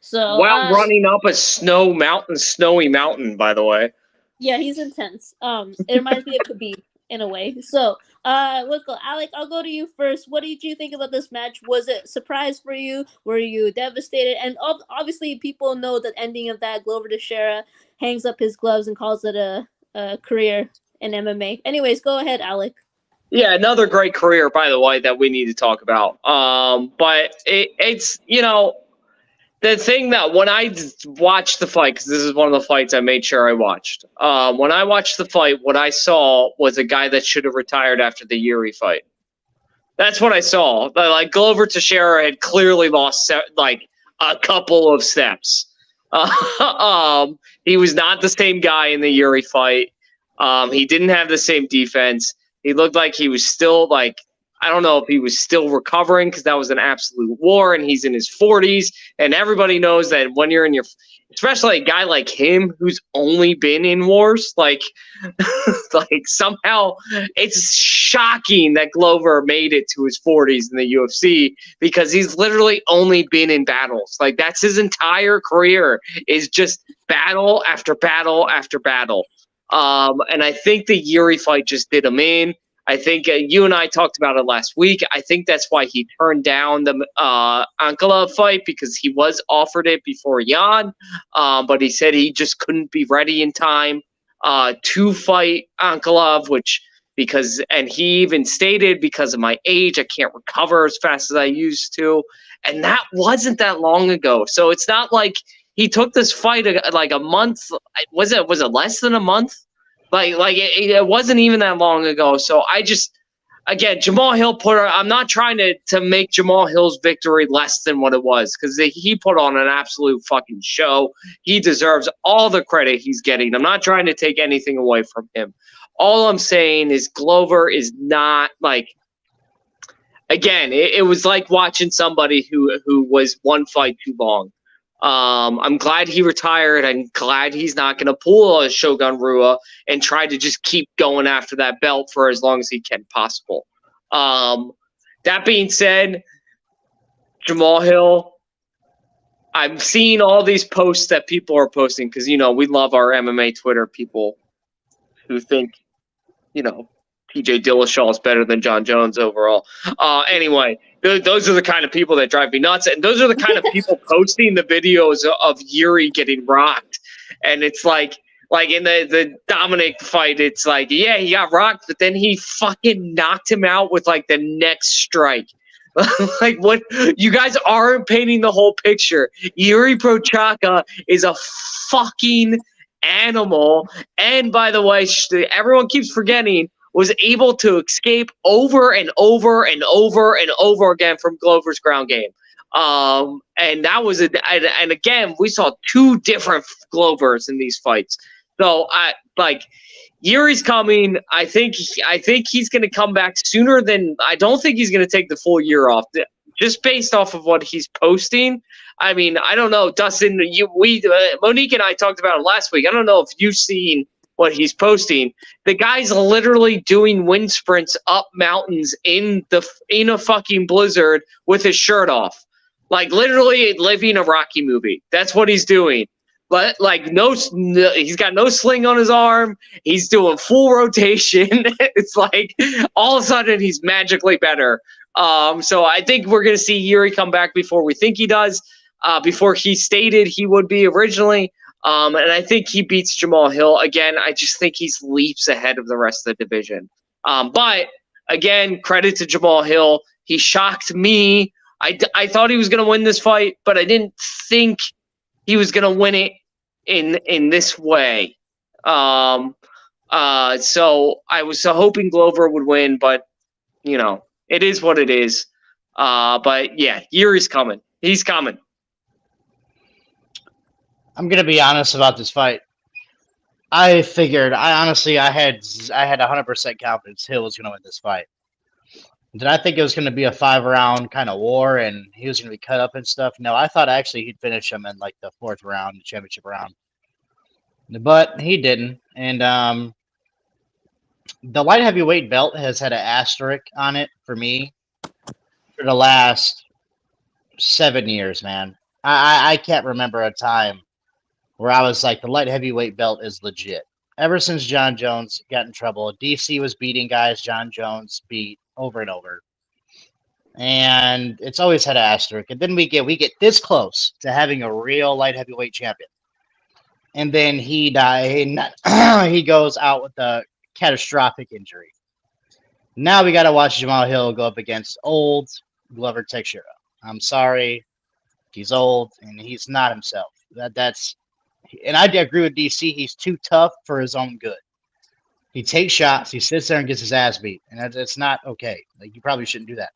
So while running up a snowy mountain, by the way. Yeah, he's intense. It reminds me of Khabib in a way. So let's go. Alec, I'll go to you first. What did you think about this match? Was it a surprise for you? Were you devastated? And obviously, people know the ending of that. Glover Teixeira hangs up his gloves and calls it a career in MMA. Anyways, go ahead, Alec. Yeah, another great career, by the way, that we need to talk about. But it's the thing that when I watched the fight, because this is one of the fights I made sure I watched. When I watched the fight, what I saw was a guy that should have retired after the Yuri fight. That's what I saw. Like Glover Teixeira had clearly lost like a couple of steps. He was not the same guy in the Yuri fight. He didn't have the same defense. He looked like he was still I don't know if he was still recovering because that was an absolute war, and he's in his 40s. And everybody knows that when you're in your, especially a guy like him who's only been in wars, like somehow it's shocking that Glover made it to his 40s in the UFC because he's literally only been in battles. Like that's his entire career is just battle after battle after battle. And I think the Yuri fight just did him in. I think you and I talked about it last week. I think that's why he turned down the Ankalaev fight because he was offered it before Jan, but he said he just couldn't be ready in time to fight Ankalaev, and he even stated because of my age, I can't recover as fast as I used to, and that wasn't that long ago. So it's not like he took this fight like a month. Was it less than a month? It wasn't even that long ago. So again, Jamal Hill I'm not trying to make Jamal Hill's victory less than what it was because he put on an absolute fucking show. He deserves all the credit he's getting. I'm not trying to take anything away from him. All I'm saying is Glover is not again, it was like watching somebody who was one fight too long. I'm glad he retired. I'm glad he's not going to pull a Shogun Rua and try to just keep going after that belt for as long as he can possible. That being said, Jamal Hill, I'm seeing all these posts that people are posting because, we love our MMA Twitter people who think, TJ Dillashaw is better than John Jones overall. Anyway, those are the kind of people that drive me nuts. And those are the kind of people posting the videos of Yuri getting rocked. And it's like in the Dominic fight, it's like, yeah, he got rocked, but then he fucking knocked him out with the next strike. What? You guys aren't painting the whole picture. Yuri Prochazka is a fucking animal. And by the way, everyone keeps forgetting, was able to escape over and over and over and over again from Glover's ground game. And that was and again, we saw two different Glovers in these fights. So Yuri's coming. I think he's going to come back sooner than, I don't think he's going to take the full year off just based off of what he's posting. I mean, I don't know, Dustin, Monique and I talked about it last week. I don't know if you've seen what he's posting. The guy's literally doing wind sprints up mountains in a fucking blizzard with his shirt off, like literally living a Rocky movie. That's what he's doing. But like no, he's got no sling on his arm. He's doing full rotation. It's like all of a sudden he's magically better. So I think we're gonna see Yuri come back before we think he does. Before he stated he would be originally. And I think he beats Jamal Hill again. I just think he's leaps ahead of the rest of the division. But again, credit to Jamal Hill. He shocked me. I thought he was gonna win this fight, but I didn't think he was going to win it in this way. So I was hoping Glover would win, but, it is what it is. But, yeah, Yuri's coming. He's coming. I'm going to be honest about this fight. I had 100% confidence Hill was going to win this fight. Did I think it was going to be a 5-round kind of war and he was going to be cut up and stuff? No, I thought actually he'd finish him in like the 4th round, the championship round. But he didn't. And the light heavyweight belt has had an asterisk on it for me for the last 7 years, man. I can't remember a time where I was like, the light heavyweight belt is legit. Ever since John Jones got in trouble, DC was beating guys John Jones beat over and over, and it's always had an asterisk. And then we get this close to having a real light heavyweight champion, and then he goes out with a catastrophic injury. Now we got to watch Jamal Hill go up against old Glover Teixeira. I'm sorry, he's old and he's not himself. And I agree with DC. He's too tough for his own good. He takes shots. He sits there and gets his ass beat, and it's not okay. Like, you probably shouldn't do that.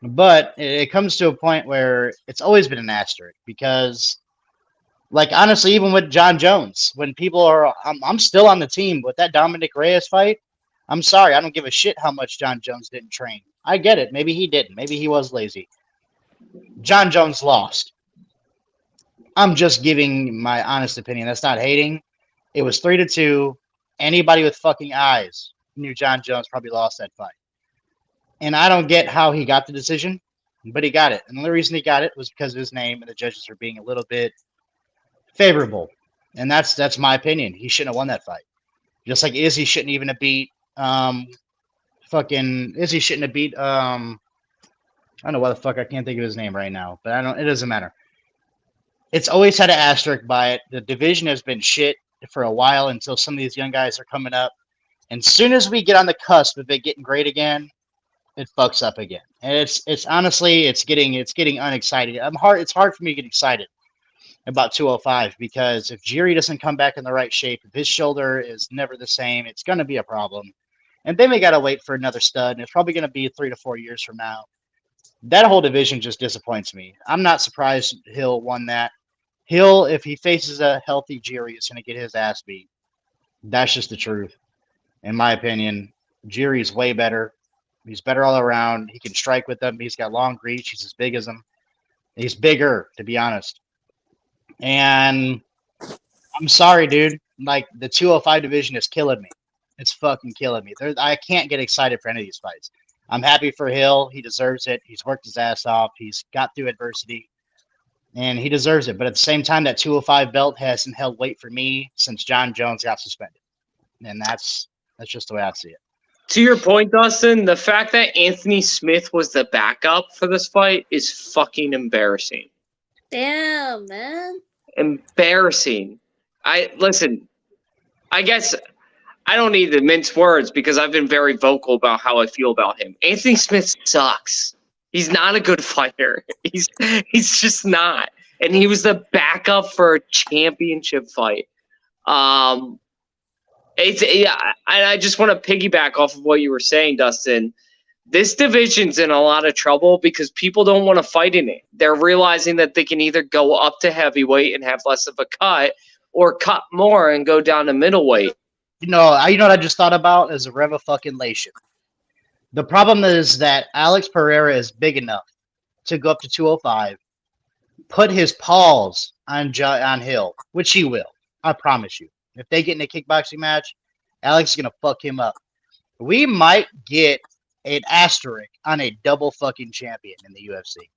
But it comes to a point where it's always been an asterisk because, like, honestly, even with John Jones, when people are, I'm still on the team with that Dominic Reyes fight. I'm sorry, I don't give a shit how much John Jones didn't train. I get it. Maybe he didn't. Maybe he was lazy. John Jones lost. I'm just giving my honest opinion. That's not hating. It was 3-2. Anybody with fucking eyes knew John Jones probably lost that fight. And I don't get how he got the decision, but he got it. And the only reason he got it was because of his name and the judges were being a little bit favorable. And that's my opinion. He shouldn't have won that fight. Just like Izzy shouldn't even have beat I don't know why the fuck I can't think of his name right now, but it doesn't matter. It's always had an asterisk by it. The division has been shit for a while until some of these young guys are coming up. And as soon as we get on the cusp of it getting great again, it fucks up again. And it's honestly, it's getting unexcited. It's hard for me to get excited about 205 because if Jiri doesn't come back in the right shape, if his shoulder is never the same, it's going to be a problem. And then we got to wait for another stud, and it's probably going to be 3 to 4 years from now. That whole division just disappoints me. I'm not surprised Hill won that. Hill, if he faces a healthy Jiri, is going to get his ass beat. That's just the truth. In my opinion, Jiri is way better. He's better all around. He can strike with them. He's got long reach. He's as big as him. He's bigger, to be honest. And I'm sorry, dude. Like, the 205 division is killing me. It's fucking killing me. I can't get excited for any of these fights. I'm happy for Hill. He deserves it. He's worked his ass off. He's got through adversity. And he deserves it. But at the same time, that 205 belt hasn't held weight for me since John Jones got suspended. And that's just the way I see it. To your point, Dustin, the fact that Anthony Smith was the backup for this fight is fucking embarrassing. Damn, man. Embarrassing. I guess I don't need to mince words because I've been very vocal about how I feel about him. Anthony Smith sucks. He's not a good fighter. He's just not. And he was the backup for a championship fight. I just want to piggyback off of what you were saying, Dustin. This division's in a lot of trouble because people don't want to fight in it. They're realizing that they can either go up to heavyweight and have less of a cut or cut more and go down to middleweight. You know what I just thought about is a revocation. The problem is that Alex Pereira is big enough to go up to 205, put his paws on Hill, which he will. I promise you. If they get in a kickboxing match, Alex is gonna fuck him up. We might get an asterisk on a double fucking champion in the UFC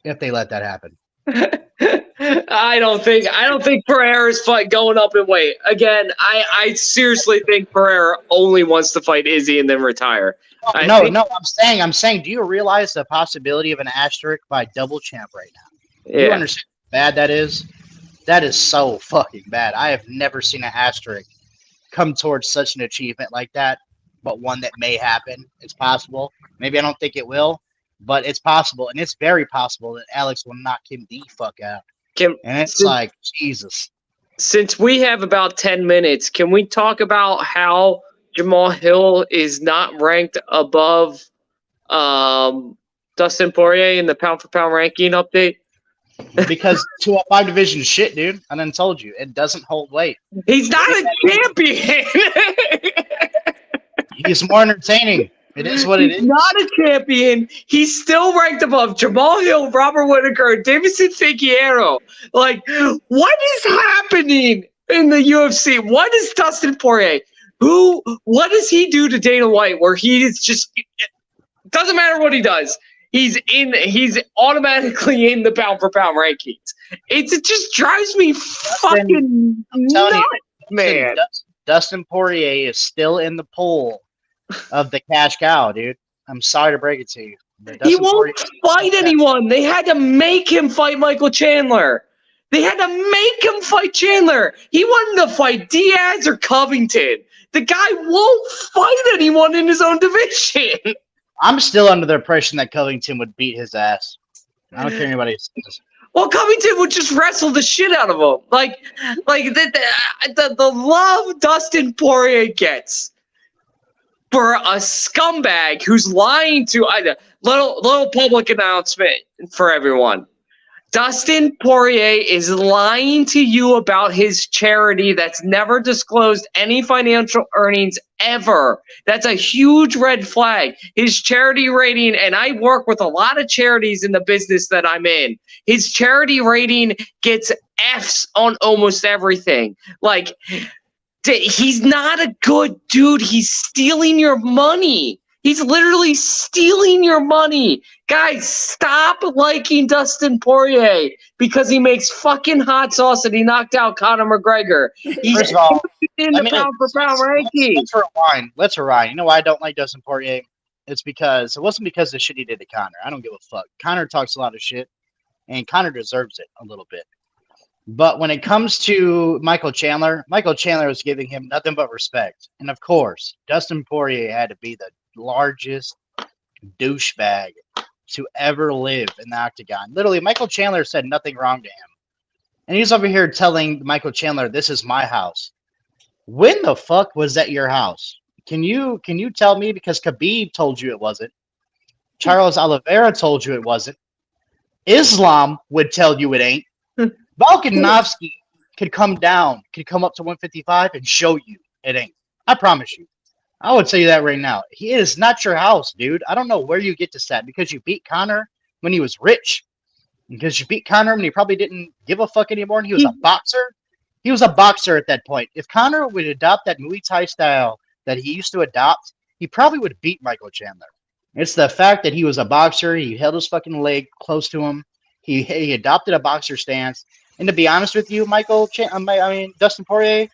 if they let that happen. I don't think Pereira's fight going up in weight. Again, I seriously think Pereira only wants to fight Izzy and then retire. No, I'm saying, do you realize the possibility of an asterisk by double champ right now? Do you understand how bad that is? That is so fucking bad. I have never seen an asterisk come towards such an achievement like that, but one that may happen. It's possible. Maybe I don't think it will, but it's possible, and it's very possible that Alex will knock him the fuck out. And it's like, Jesus. Since we have about 10 minutes, can we talk about how Jamal Hill is not ranked above Dustin Poirier in the pound-for-pound ranking update? Because 205 division is shit, dude. I done told you. It doesn't hold weight. He's not a champion! He's more entertaining. It is what it is. He's not a champion. He's still ranked above Jamal Hill, Robert Whittaker, Davison Figueiredo. Like, what is happening in the UFC? What is Dustin Poirier? What does he do to Dana White where he is just – doesn't matter what he does. He's automatically in the pound-for-pound rankings. It just drives me fucking nuts, man. Dustin Poirier is still in the pool of the cash cow, dude. I'm sorry to break it to you. He won't fight anyone. They had to make him fight Michael Chandler. They had to make him fight Chandler. He wanted to fight Diaz or Covington. The guy won't fight anyone in his own division. I'm still under the impression that Covington would beat his ass. I don't care anybody says. Well, Covington would just wrestle the shit out of him. Like the love Dustin Poirier gets for a scumbag who's lying to little public announcement for everyone. Dustin Poirier is lying to you about his charity that's never disclosed any financial earnings ever. That's a huge red flag. His charity rating, and I work with a lot of charities in the business that I'm in, his charity rating gets Fs on almost everything. Like, he's not a good dude. He's stealing your money. He's literally stealing your money. Guys, stop liking Dustin Poirier because he makes fucking hot sauce and he knocked out Conor McGregor. He's First of all, in the pound-for-pound ranking. Let's rewind. You know why I don't like Dustin Poirier? It wasn't because of the shit he did to Conor. I don't give a fuck. Conor talks a lot of shit, and Conor deserves it a little bit. But when it comes to Michael Chandler was giving him nothing but respect. And of course, Dustin Poirier had to be the largest douchebag to ever live in the octagon. Literally, Michael Chandler said nothing wrong to him. And he's over here telling Michael Chandler, this is my house. When the fuck was that your house? Can you tell me? Because Khabib told you it wasn't. Charles Oliveira told you it wasn't. Islam would tell you it ain't. Volkanovski could come up to 155 and show you it ain't. I promise you. I would tell you that right now. He is not your house, dude. I don't know where you get this at. Because you beat Conor when he was rich. Because you beat Conor when he probably didn't give a fuck anymore and he was a boxer. He was a boxer at that point. If Conor would adopt that Muay Thai style that he used to adopt, he probably would beat Michael Chandler. It's the fact that he was a boxer. He held his fucking leg close to him. He adopted a boxer stance. And to be honest with you, Dustin Poirier,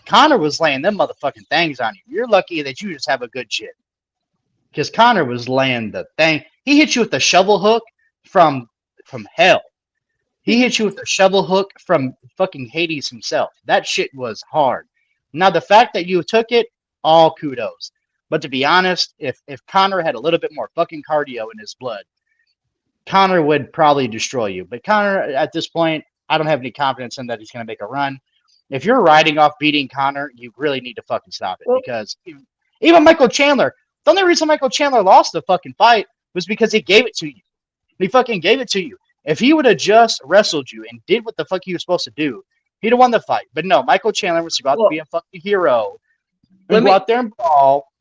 Conor was laying them motherfucking things on you. You're lucky that you just have a good chin. Because Conor was laying the thing. He hit you with the shovel hook from hell. He hit you with the shovel hook from fucking Hades himself. That shit was hard. Now, the fact that you took it, all kudos. But to be honest, if Conor had a little bit more fucking cardio in his blood, Conor would probably destroy you. But Conor, at this point, I don't have any confidence in that he's going to make a run. If you're riding off beating Conor, you really need to fucking stop it. Because even Michael Chandler, the only reason Michael Chandler lost the fucking fight was because he gave it to you. He fucking gave it to you. If he would have just wrestled you and did what the fuck he was supposed to do, he'd have won the fight. But no, Michael Chandler was about to be a fucking hero. And go out there and brawl.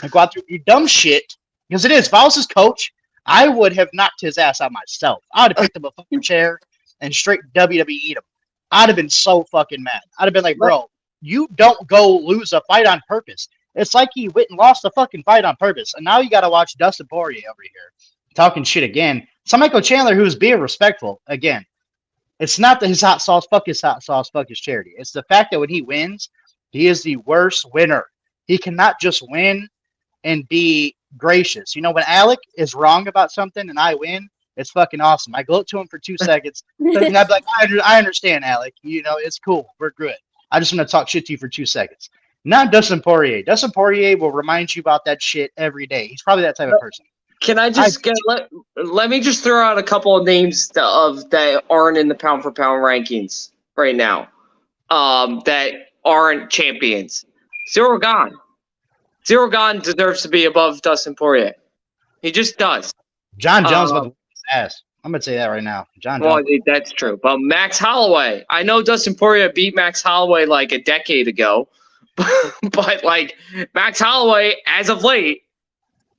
And go out there and do dumb shit. Because it is. If I was his coach, I would have knocked his ass out myself. I would have picked up a fucking chair and straight WWE'd him. I'd have been so fucking mad. I'd have been like, bro, you don't go lose a fight on purpose. It's like he went and lost a fucking fight on purpose. And now you got to watch Dustin Poirier over here talking shit again. So Michael Chandler, who's being respectful, again, it's not that his hot sauce, fuck his hot sauce, fuck his charity. It's the fact that when he wins, he is the worst winner. He cannot just win and be gracious. You know, when Alec is wrong about something and I win, it's fucking awesome. I gloat to him for 2 seconds. And I'm like, I understand, Alec. You know, it's cool. We're good. I just want to talk shit to you for 2 seconds. Not Dustin Poirier. Dustin Poirier will remind you about that shit every day. He's probably that type of person. Can I just let me just throw out a couple of names that aren't in the pound for pound rankings right now, that aren't champions. Ciryl Gane. Ciryl Gane deserves to be above Dustin Poirier. He just does. John Jones about to whip his ass. I'm gonna say that right now. John Well, Jones. that's true. But Max Holloway. I know Dustin Poirier beat Max Holloway like a decade ago, but like Max Holloway, as of late,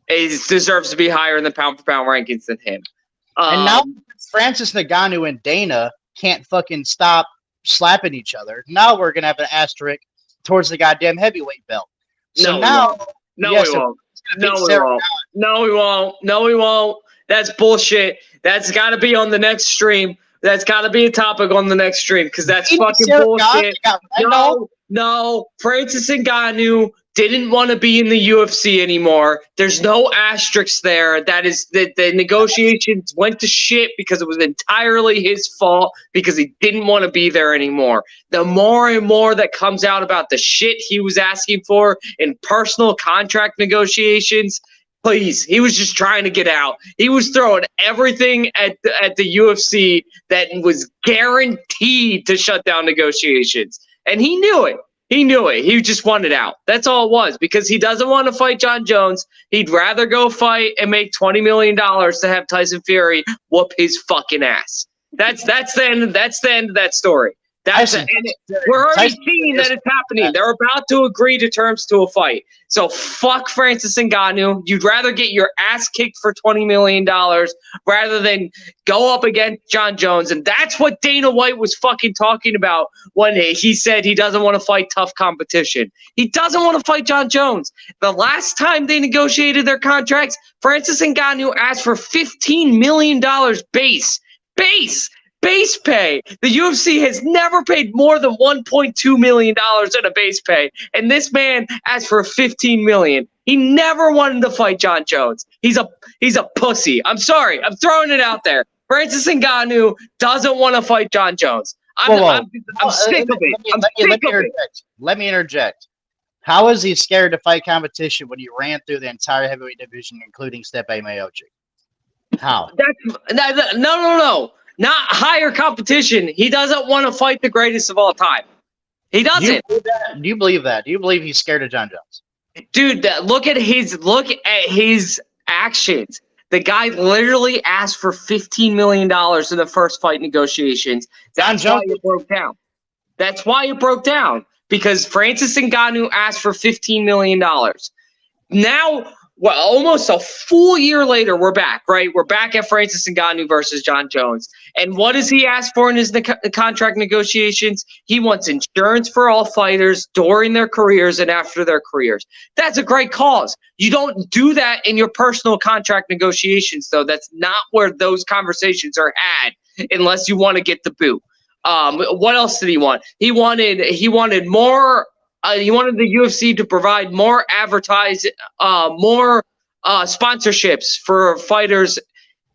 deserves to be higher in the pound for pound rankings than him. And now Francis Ngannou and Dana can't fucking stop slapping each other. Now we're gonna have an asterisk towards the goddamn heavyweight belt. So No, now, No, yes, we won't. No, we Sarah won't. No, we won't. No, we won't. That's bullshit. That's got to be on the next stream. That's got to be a topic on the next stream because that's fucking Sarah bullshit. Gane, No. Francis Ngannou didn't want to be in the UFC anymore. There's no asterisks there. That is the negotiations went to shit because it was entirely his fault because he didn't want to be there anymore. The more and more that comes out about the shit he was asking for in personal contract negotiations, please, he was just trying to get out. He was throwing everything at the UFC that was guaranteed to shut down negotiations. And he knew it. He knew it. He just wanted out. That's all it was because he doesn't want to fight John Jones. He'd rather go fight and make $20 million to have Tyson Fury whoop his fucking ass. That's the end of that story. We're already seeing that it's happening. They're about to agree to terms to a fight. So fuck Francis Ngannou. You'd rather get your ass kicked for $20 million rather than go up against John Jones. And that's what Dana White was fucking talking about when he said he doesn't want to fight tough competition. He doesn't want to fight John Jones. The last time they negotiated their contracts, Francis Ngannou asked for $15 million base pay. The UFC has never paid more than $1.2 million in a base pay, and this man asked for $15 million. He never wanted to fight John Jones. He's a pussy. I'm sorry. I'm throwing it out there. Francis Ngannou doesn't want to fight John Jones. I'm sick of it. Let me interject. How is he scared to fight competition when he ran through the entire heavyweight division, including Stipe Miocic? How? No. Not higher competition. He doesn't want to fight the greatest of all time. He doesn't. Do you believe that? Do you believe he's scared of John Jones? Dude, look at his actions. The guy literally asked for $15 million in the first fight negotiations. That's why it broke down. That's why it broke down. Because Francis Ngannou asked for $15 million. Now, well, almost a full year later, we're back, right? We're back at Francis Ngannou versus John Jones. And what does he ask for in his contract negotiations? He wants insurance for all fighters during their careers and after their careers. That's a great cause. You don't do that in your personal contract negotiations, though. That's not where those conversations are had unless you want to get the boot. What else did he want? He wanted more. He wanted the UFC to provide more more sponsorships for fighters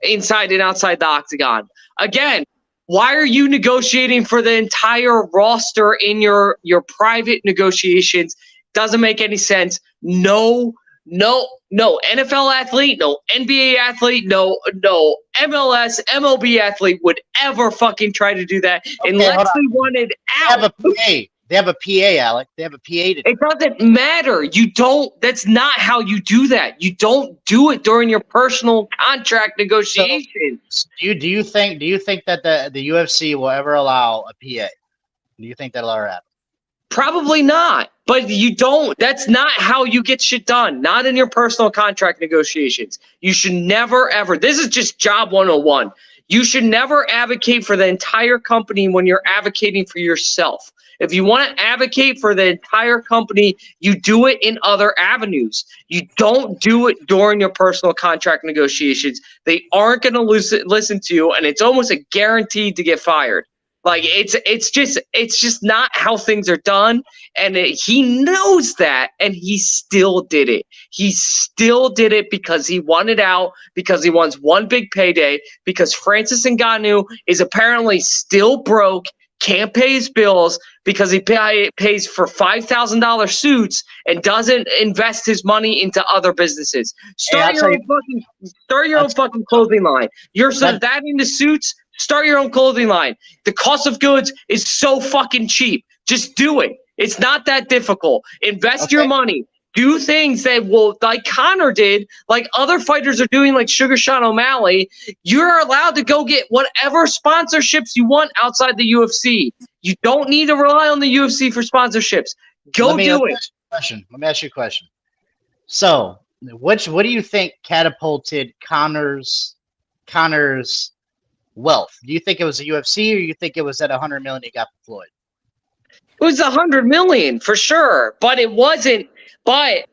inside and outside the octagon. Again, why are you negotiating for the entire roster in your private negotiations? Doesn't make any sense. No NFL athlete, no NBA athlete, no MLS, MLB athlete would ever fucking try to do that unless they wanted out. They have a PA, Alec. They have a PA to do. It doesn't matter. You don't. That's not how you do that. You don't do it during your personal contract negotiations. So, do you think that the UFC will ever allow a PA? Do you think that'll ever happen? Probably not. But you don't. That's not how you get shit done. Not in your personal contract negotiations. You should never ever. This is just job 101. You should never advocate for the entire company when you're advocating for yourself. If you want to advocate for the entire company, you do it in other avenues. You don't do it during your personal contract negotiations. They aren't going to listen to you, and it's almost a guarantee to get fired. Like it's just not how things are done, and he knows that, and he still did it. He still did it because he wanted out, because he wants one big payday, because Francis Ngannou is apparently still broke, can't pay his bills because he pays for $5,000 suits and doesn't invest his money into other businesses. Start your own fucking clothing line. You're so that into suits. Start your own clothing line. The cost of goods is so fucking cheap. Just do it. It's not that difficult. Invest your money. Do things that will, like Conor did, like other fighters are doing, like Sugar Sean O'Malley. You're allowed to go get whatever sponsorships you want outside the UFC. You don't need to rely on the UFC for sponsorships. Go do it. Let me ask you a question. So, what do you think catapulted Conor's wealth? Do you think it was the UFC, or you think it was that $100 million he got from Floyd? It was $100 million for sure, but it wasn't. But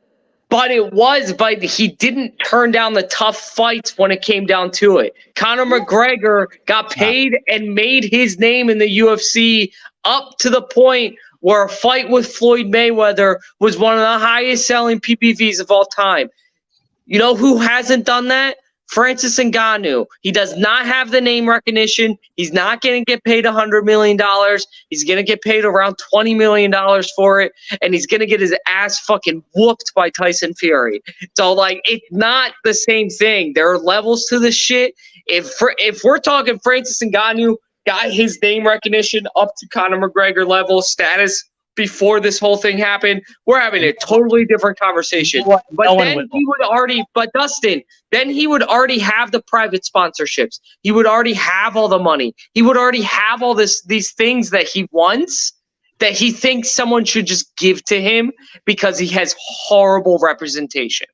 he didn't turn down the tough fights when it came down to it. Conor McGregor got paid and made his name in the UFC up to the point where a fight with Floyd Mayweather was one of the highest selling PPVs of all time. You know who hasn't done that? Francis Ngannou. He does not have the name recognition. He's not going to get paid $100 million. He's going to get paid around $20 million for it, and he's going to get his ass fucking whooped by Tyson Fury. So, like, it's not the same thing. There are levels to this shit. If we're talking Francis Ngannou got his name recognition up to Conor McGregor level status before this whole thing happened, we're having a totally different conversation. Dustin, then he would already have the private sponsorships. He would already have all the money. He would already have all these things that he wants, that he thinks someone should just give to him because he has horrible representation.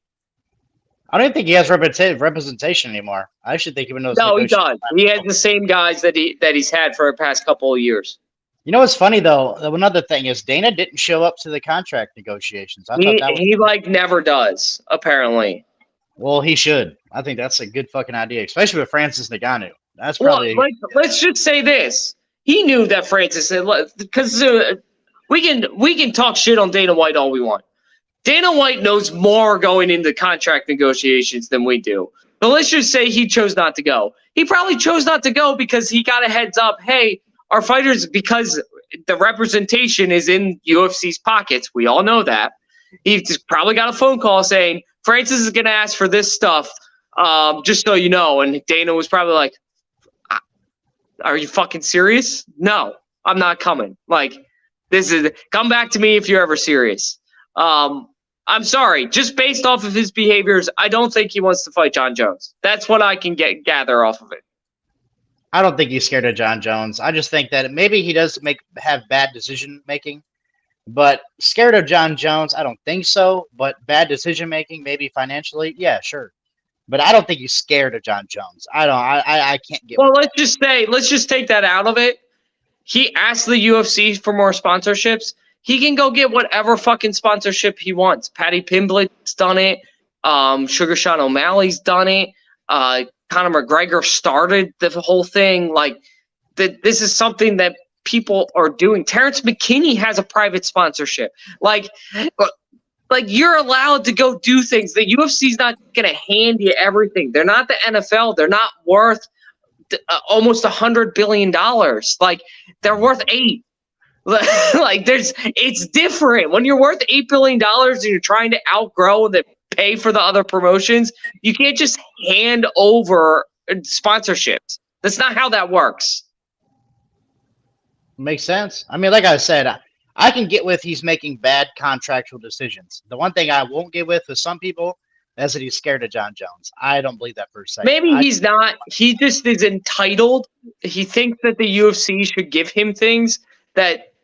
I don't think he has representation anymore. I actually think even though he does. He has the same guys that he's had for the past couple of years. You know what's funny though? Another thing is Dana didn't show up to the contract negotiations. He never does, apparently. Well, he should. I think that's a good fucking idea, especially with Francis Ngannou. That's probably. Well, let's just say this: he knew that Francis, because we can talk shit on Dana White all we want. Dana White knows more going into contract negotiations than we do. But let's just say he chose not to go. He probably chose not to go because he got a heads up. Hey, our fighters, because the representation is in UFC's pockets. We all know that. He just probably got a phone call saying, Francis is going to ask for this stuff, just so you know. And Dana was probably like, are you fucking serious? No, I'm not coming. Like, come back to me if you're ever serious. I'm sorry. Just based off of his behaviors, I don't think he wants to fight Jon Jones. That's what I can gather off of it. I don't think he's scared of Jon Jones. I just think that maybe he does have bad decision making, but scared of Jon Jones, I don't think so. But bad decision making, maybe financially, yeah, sure. But I don't think he's scared of Jon Jones. I can't get. Well, let's just take that out of it. He asked the UFC for more sponsorships. He can go get whatever fucking sponsorship he wants. Paddy Pimblett's done it. Sugar Sean O'Malley's done it. Conor McGregor started the whole thing. Like, this is something that people are doing. Terrence McKinney has a private sponsorship. Like you're allowed to go do things. The UFC's not going to hand you everything. They're not the NFL. They're not worth almost $100 billion. Like, they're worth $8. Like, it's different. When you're worth $8 billion and you're trying to outgrow the pay for the other promotions, you can't just hand over sponsorships. That's not how that works. Makes sense. I mean, like I said, I can get with he's making bad contractual decisions. The one thing I won't get with some people is that he's scared of Jon Jones. I don't believe that for a second. Maybe he's not. He just is entitled. He thinks that the UFC should give him things that,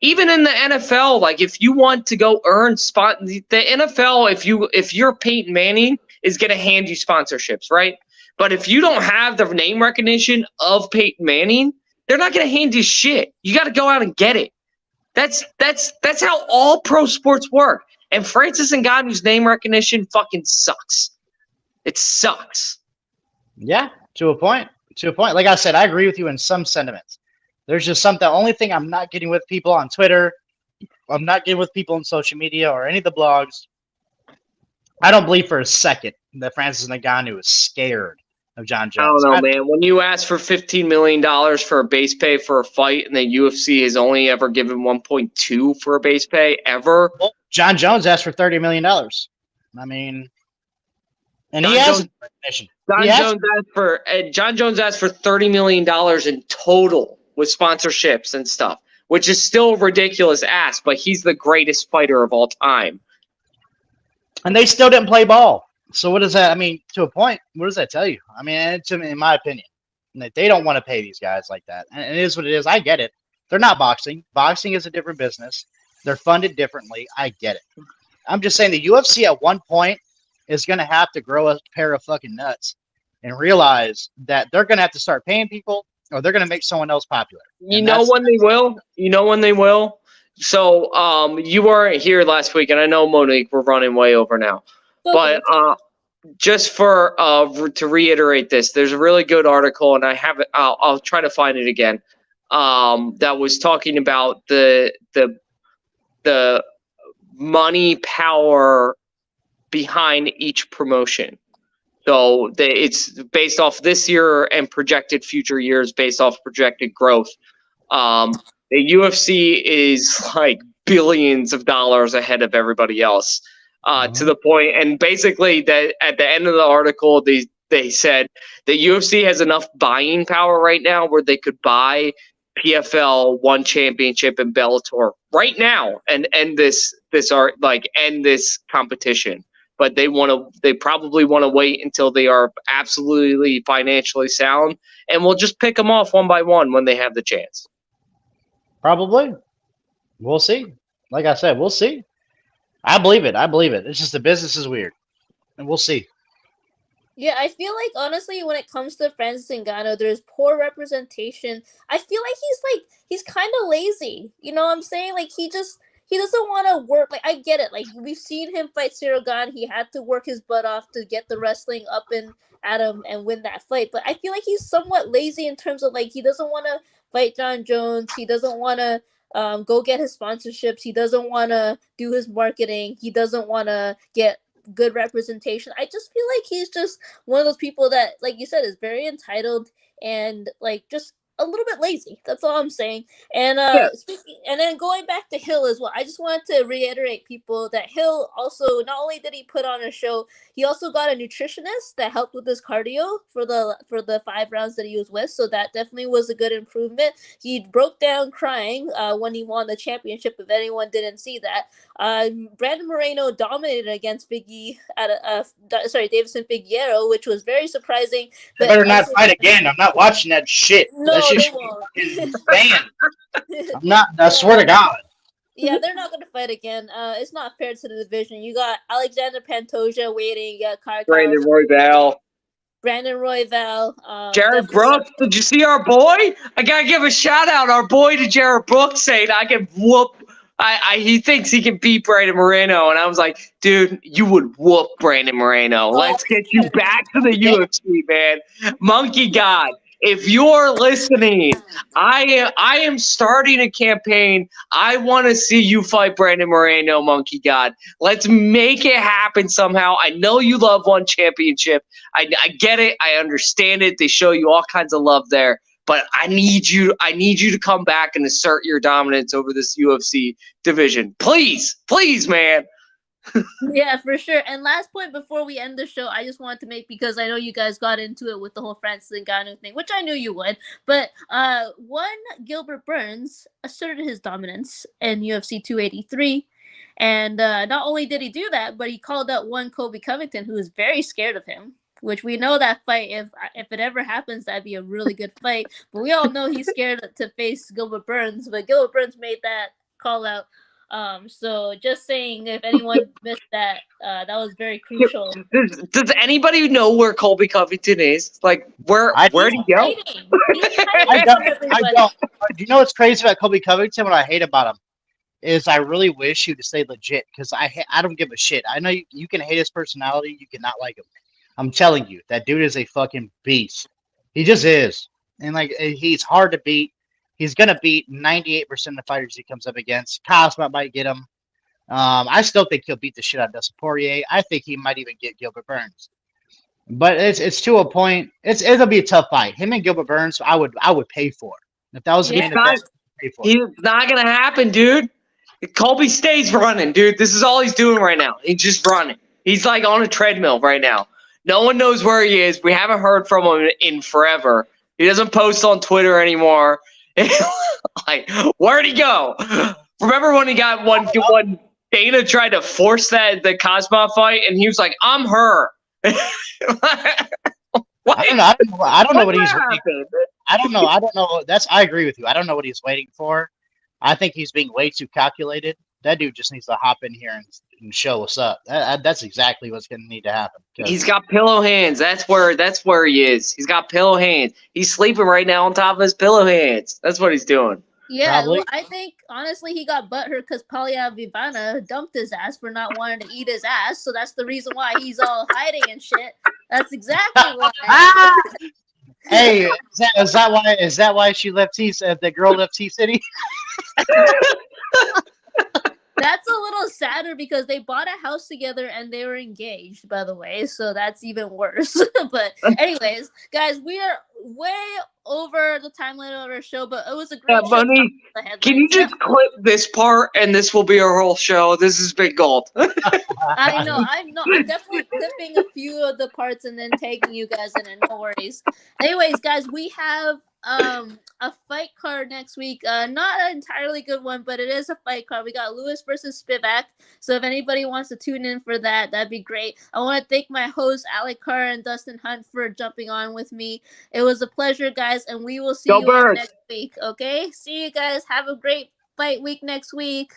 even in the NFL, like, if you want to go earn the NFL, if you're Peyton Manning, is going to hand you sponsorships, right? But if you don't have the name recognition of Peyton Manning, they're not going to hand you shit. You got to go out and get it. That's how all pro sports work. And Francis Ngannou's name recognition fucking sucks. It sucks. Yeah, to a point. To a point. Like I said, I agree with you in some sentiments. There's just something. The only thing I'm not getting with people on Twitter, I'm not getting with people on social media or any of the blogs. I don't believe for a second that Francis Ngannou is scared of John Jones. I don't know, man. When you ask for $15 million for a base pay for a fight, and the UFC has only ever given 1.2 for a base pay ever. Well, John Jones asked for $30 million. I mean, and John he has Jones- recognition. John Jones asked for $30 million in total with sponsorships and stuff, which is still a ridiculous ask, but he's the greatest fighter of all time. And they still didn't play ball. So what does that? I mean, to a point, what does that tell you? I mean, in my opinion, that they don't want to pay these guys like that. And it is what it is. I get it. They're not boxing. Boxing is a different business. They're funded differently. I get it. I'm just saying the UFC at one point is going to have to grow a pair of fucking nuts and realize that they're going to have to start paying people, or they're going to make someone else popular. You know when they will? You know when they will? So you weren't here last week, and I know, Monique, we're running way over now. Okay. But just for to reiterate this, there's a really good article, and I have it. I'll try to find it again. That was talking about the money power behind each promotion. So it's based off this year and projected future years, based off projected growth. The UFC is like billions of dollars ahead of everybody else, to the point. And basically, that at the end of the article, they said the UFC has enough buying power right now where they could buy PFL, One Championship, and Bellator right now and end this competition. But they probably want to wait until they are absolutely financially sound, and we'll just pick them off one by one when they have the chance. Probably. We'll see. Like I said, we'll see. I believe it. It's just the business is weird. And we'll see. Yeah, I feel like honestly, when it comes to Francis Ngannou, there's poor representation. I feel like he's kind of lazy. You know what I'm saying? Like he doesn't want to work. Like I get it. Like we've seen him fight Cyril Gane. He had to work his butt off to get the wrestling up and at him and win that fight. But I feel like he's somewhat lazy in terms of like he doesn't want to fight John Jones. He doesn't want to go get his sponsorships. He doesn't want to do his marketing. He doesn't want to get good representation. I just feel like he's just one of those people that, like you said, is very entitled and like just a little bit lazy. That's all I'm saying. And and then going back to Hill as well, I just wanted to reiterate people that Hill also, not only did he put on a show, he also got a nutritionist that helped with his cardio for the 5 rounds that he was with. So that definitely was a good improvement. He broke down crying when he won the championship. If anyone didn't see that, Brandon Moreno dominated against Davison Figueiredo, which was very surprising. They better not fight again. I'm not watching that shit. No, that shit they should won't. be banned. I'm not. I swear to God. Yeah, they're not going to fight again. It's not fair to the division. You got Alexander Pantoja waiting. You got Brandon Royval. Jared Brooks. Did you see our boy? I got to give a shout out. Our boy to Jared Brooks saying I can whoop. He thinks he can beat Brandon Moreno. And I was like, dude, you would whoop Brandon Moreno. Let's get you back to the UFC, man. Monkey God. If you're listening, I am starting a campaign. I want to see you fight Brandon Moreno, Monkey God. Let's make it happen somehow. I know you love One Championship. I get it. I understand it. They show you all kinds of love there. But I need you to come back and assert your dominance over this UFC division. Please, man. Yeah, for sure. And last point before we end the show, I just wanted to make, because I know you guys got into it with the whole Francis Ngannou thing, which I knew you would. But Gilbert Burns asserted his dominance in UFC 283. And not only did he do that, but he called out one Colby Covington, who was very scared of him. Which we know that fight, if it ever happens, that'd be a really good fight. But we all know he's scared to face Gilbert Burns. But Gilbert Burns made that call out. So just saying, if anyone missed that, that was very crucial. Does anybody know where Colby Covington is? Like, where'd he go? I don't. Do you know what's crazy about Colby Covington? What I hate about him is I really wish you to stay legit because I don't give a shit. I know you can hate his personality, you cannot like him. I'm telling you, that dude is a fucking beast. He just is, and like he's hard to beat. He's gonna beat 98% of the fighters he comes up against. Cosmo might get him. I still think he'll beat the shit out of Dustin Poirier. I think he might even get Gilbert Burns. But it's to a point. It'll be a tough fight. Him and Gilbert Burns, I would pay for. If that was a Yeah. main event, I'd pay for. He's not gonna happen, dude. Colby stays running, dude. This is all he's doing right now. He's just running. He's like on a treadmill right now. No one knows where he is. We haven't heard from him in forever. He doesn't post on Twitter anymore. Like, where'd he go? Remember when he got one Dana tried to force the Cosmo fight, and he was like, "I'm her." What? I don't know what he's happened? waiting. I don't know. I agree with you. I don't know what he's waiting for. I think he's being way too calculated. That dude just needs to hop in here and show us up. That's exactly what's going to need to happen. He's got pillow hands. That's where he is. He's got pillow hands. He's sleeping right now on top of his pillow hands. That's what he's doing. Yeah, Probably. well, I think honestly he got butthurt because Polyam Vivana dumped his ass for not wanting to eat his ass, so that's the reason why he's all hiding and shit. That's exactly why. Hey, is that why she left the girl left T City? That's a little sadder because they bought a house together and they were engaged, by the way, so that's even worse. But anyways, guys, we are way over the time limit of our show, but it was a great show. Bunny, can you just clip this part and this will be our whole show? This is big gold. I know. I'm definitely clipping a few of the parts and then taking you guys in it. No worries. Anyways, guys, we have a fight card next week. Not an entirely good one, but it is a fight card. We got Lewis versus Spivak. So if anybody wants to tune in for that, that'd be great. I want to thank my hosts, Alec Carr and Dustin Hunt, for jumping on with me. It was a pleasure, guys, and we will see you next week. Okay? See you guys. Have a great fight week next week.